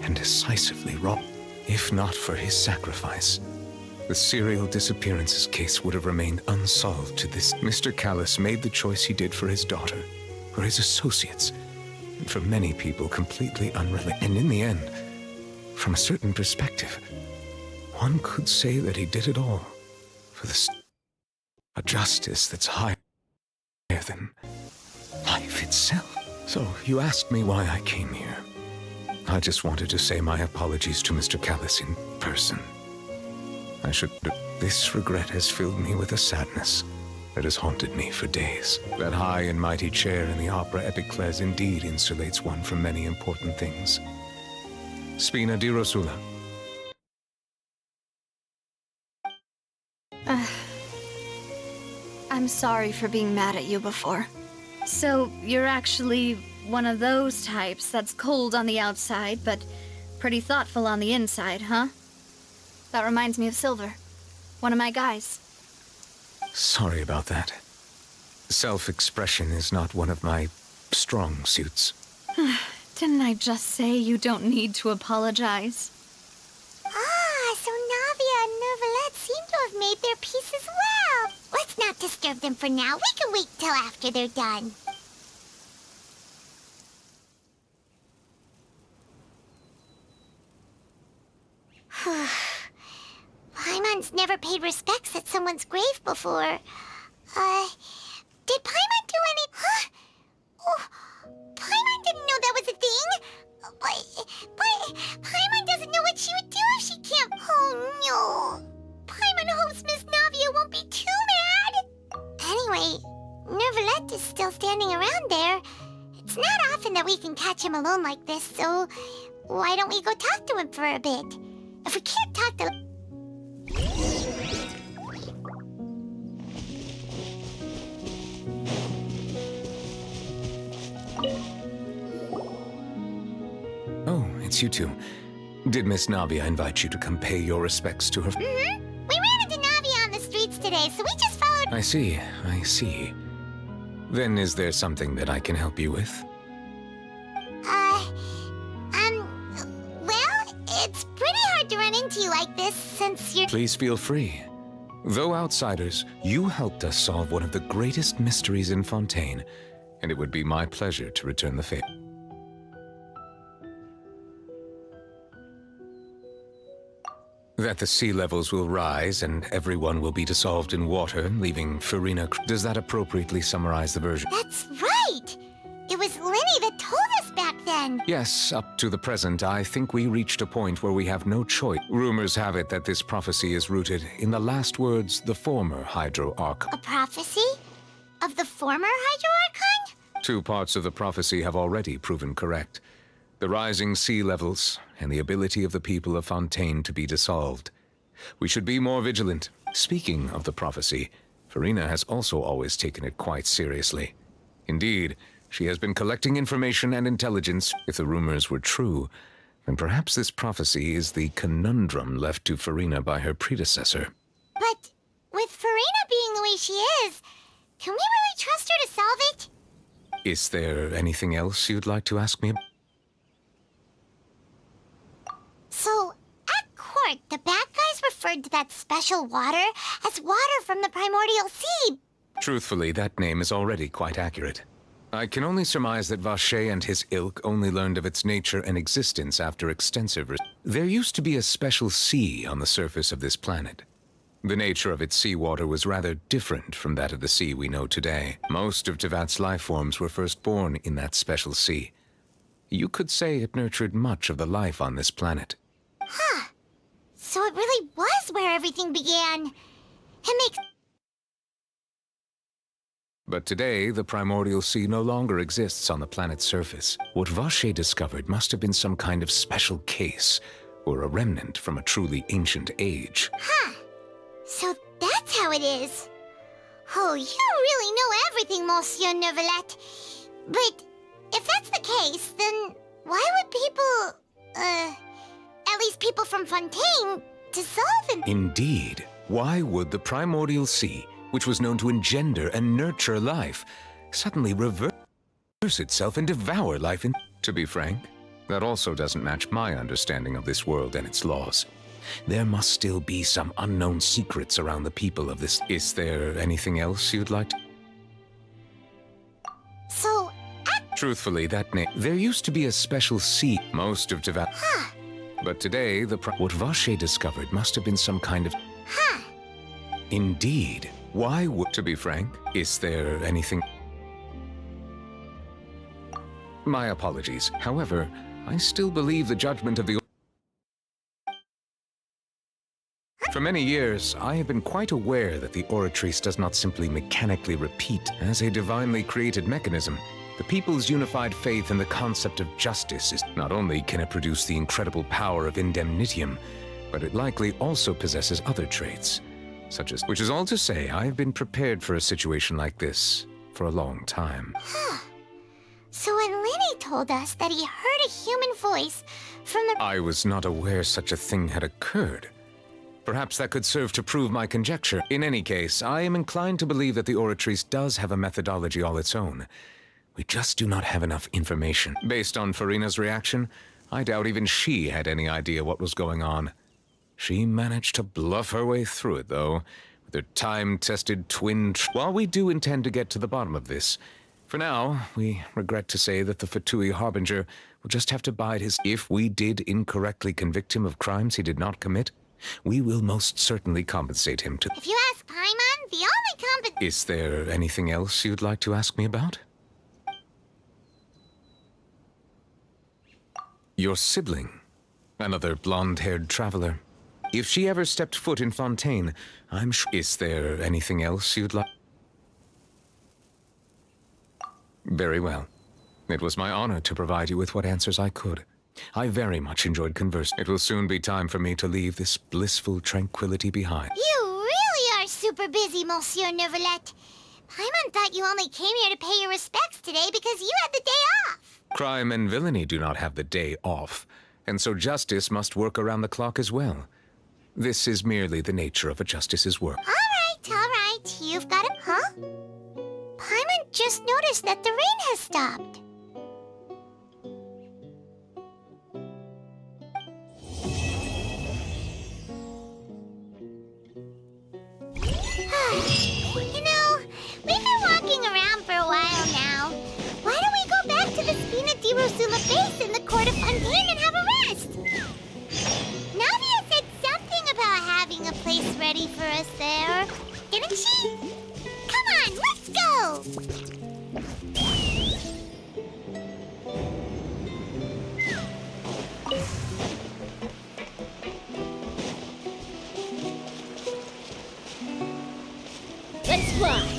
and decisively wrong. If not for his sacrifice, the serial disappearances case would have remained unsolved to this. Mr. Callus made the choice he did for his daughter, for his associates, and for many people completely unrelated. And in the end, from a certain perspective, one could say that he did it all for a justice that's higher than life itself. So, you asked me why I came here. I just wanted to say my apologies to Mr. Callus in person. This regret has filled me with a sadness that has haunted me for days. That high and mighty chair in the opera Epicles indeed insulates one from many important things. Spina di Rosula. I'm sorry for being mad at you before. So, you're actually one of those types that's cold on the outside, but pretty thoughtful on the inside, huh? That reminds me of Silver, one of my guys. Sorry about that. Self-expression is not one of my strong suits. Didn't I just say you don't need to apologize? Ah, so Navia and Neuvillette seem to have made their peace as well. Let's not disturb them for now. We can wait till after they're done. Paimon's never paid respects at someone's grave before. Did Paimon do any... Huh? Oh, Paimon didn't know that was a thing. But Paimon doesn't know what she would do if she can't... Oh, no. Paimon hopes Miss Navia won't be too mad. Anyway, Neuvillette is still standing around there. It's not often that we can catch him alone like this, so why don't we go talk to him for a bit? If we can't talk to... Oh, it's you two. Did Miss Navia invite you to come pay your respects to her? Mm-hmm. We ran into Navia on the streets today, so we just followed... I see. Then is there something that I can help you with? Well, it's pretty hard to run into you like this since you're... Please feel free. Though outsiders, you helped us solve one of the greatest mysteries in Fontaine, and it would be my pleasure to return the favor. That the sea levels will rise and everyone will be dissolved in water, leaving Farina... Does that appropriately summarize the version? That's right! It was Linny that told us back then. Yes, up to the present, I think we reached a point where we have no choice. Rumors have it that this prophecy is rooted in the last words the former Hydro Archon. A prophecy? Of the former Hydro Archon? 2 parts of the prophecy have already proven correct. The rising sea levels, and the ability of the people of Fontaine to be dissolved. We should be more vigilant. Speaking of the prophecy, Farina has also always taken it quite seriously. Indeed, she has been collecting information and intelligence. If the rumors were true, then perhaps this prophecy is the conundrum left to Farina by her predecessor. But with Farina being the way she is, can we really trust her to solve it? Is there anything else you'd like to ask me? So, at court, the bad guys referred to that special water as water from the primordial sea. Truthfully, that name is already quite accurate. I can only surmise that Vacher and his ilk only learned of its nature and existence after extensive There used to be a special sea on the surface of this planet. The nature of its seawater was rather different from that of the sea we know today. Most of Tevat's life forms were first born in that special sea. You could say it nurtured much of the life on this planet. Huh. So it really was where everything began. It makes But today, the primordial sea no longer exists on the planet's surface. What Vache discovered must have been some kind of special case, or a remnant from a truly ancient age. Huh. So that's how it is. Oh, you really know everything, Monsieur Neuvillette. But if that's the case, then why would people, at least people from Fontaine, dissolve in... Indeed. Why would the primordial sea, which was known to engender and nurture life, suddenly reverse itself and devour life in... To be frank, that also doesn't match my understanding of this world and its laws. There must still be some unknown secrets around the people of this. Is there anything else you'd like to... So, Truthfully, that name... There used to be a special sea most of Teva... Huh. But today, what Vache discovered must have been some kind of... Huh. Indeed. Why would... To be frank, is there anything... My apologies. However, I still believe the judgment of the... For many years, I have been quite aware that the Oratrice does not simply mechanically repeat. As a divinely created mechanism, the people's unified faith in the concept of justice is... Not only can it produce the incredible power of indemnitium, but it likely also possesses other traits, such as... Which is all to say, I have been prepared for a situation like this for a long time. Huh. So when Lenny told us that he heard a human voice from the... I was not aware such a thing had occurred. Perhaps that could serve to prove my conjecture. In any case, I am inclined to believe that the Oratrice does have a methodology all its own. We just do not have enough information. Based on Farina's reaction, I doubt even she had any idea what was going on. She managed to bluff her way through it, though, with her time-tested twin... While we do intend to get to the bottom of this, for now, we regret to say that the Fatui Harbinger will just have to bide his... If we did incorrectly convict him of crimes he did not commit, we will most certainly compensate him to... If you ask Paimon, the only Is there anything else you'd like to ask me about? Your sibling, another blonde-haired traveler. If she ever stepped foot in Fontaine, I'm sure... Is there anything else you'd like... Very well. It was my honor to provide you with what answers I could. I very much enjoyed conversing. It will soon be time for me to leave this blissful tranquility behind. You really are super busy, Monsieur Neuvillette. Paimon thought you only came here to pay your respects today because you had the day off. Crime and villainy do not have the day off, and so justice must work around the clock as well. This is merely the nature of a justice's work. All right. You've got it, huh? Paimon just noticed that the rain has stopped. You know, we've been walking around for a while now. Why don't we go back to the Spina di Rosula base in the court of Fontaine and have a rest? Navia said something about having a place ready for us there, didn't she? Come on, let's go! Let's fly!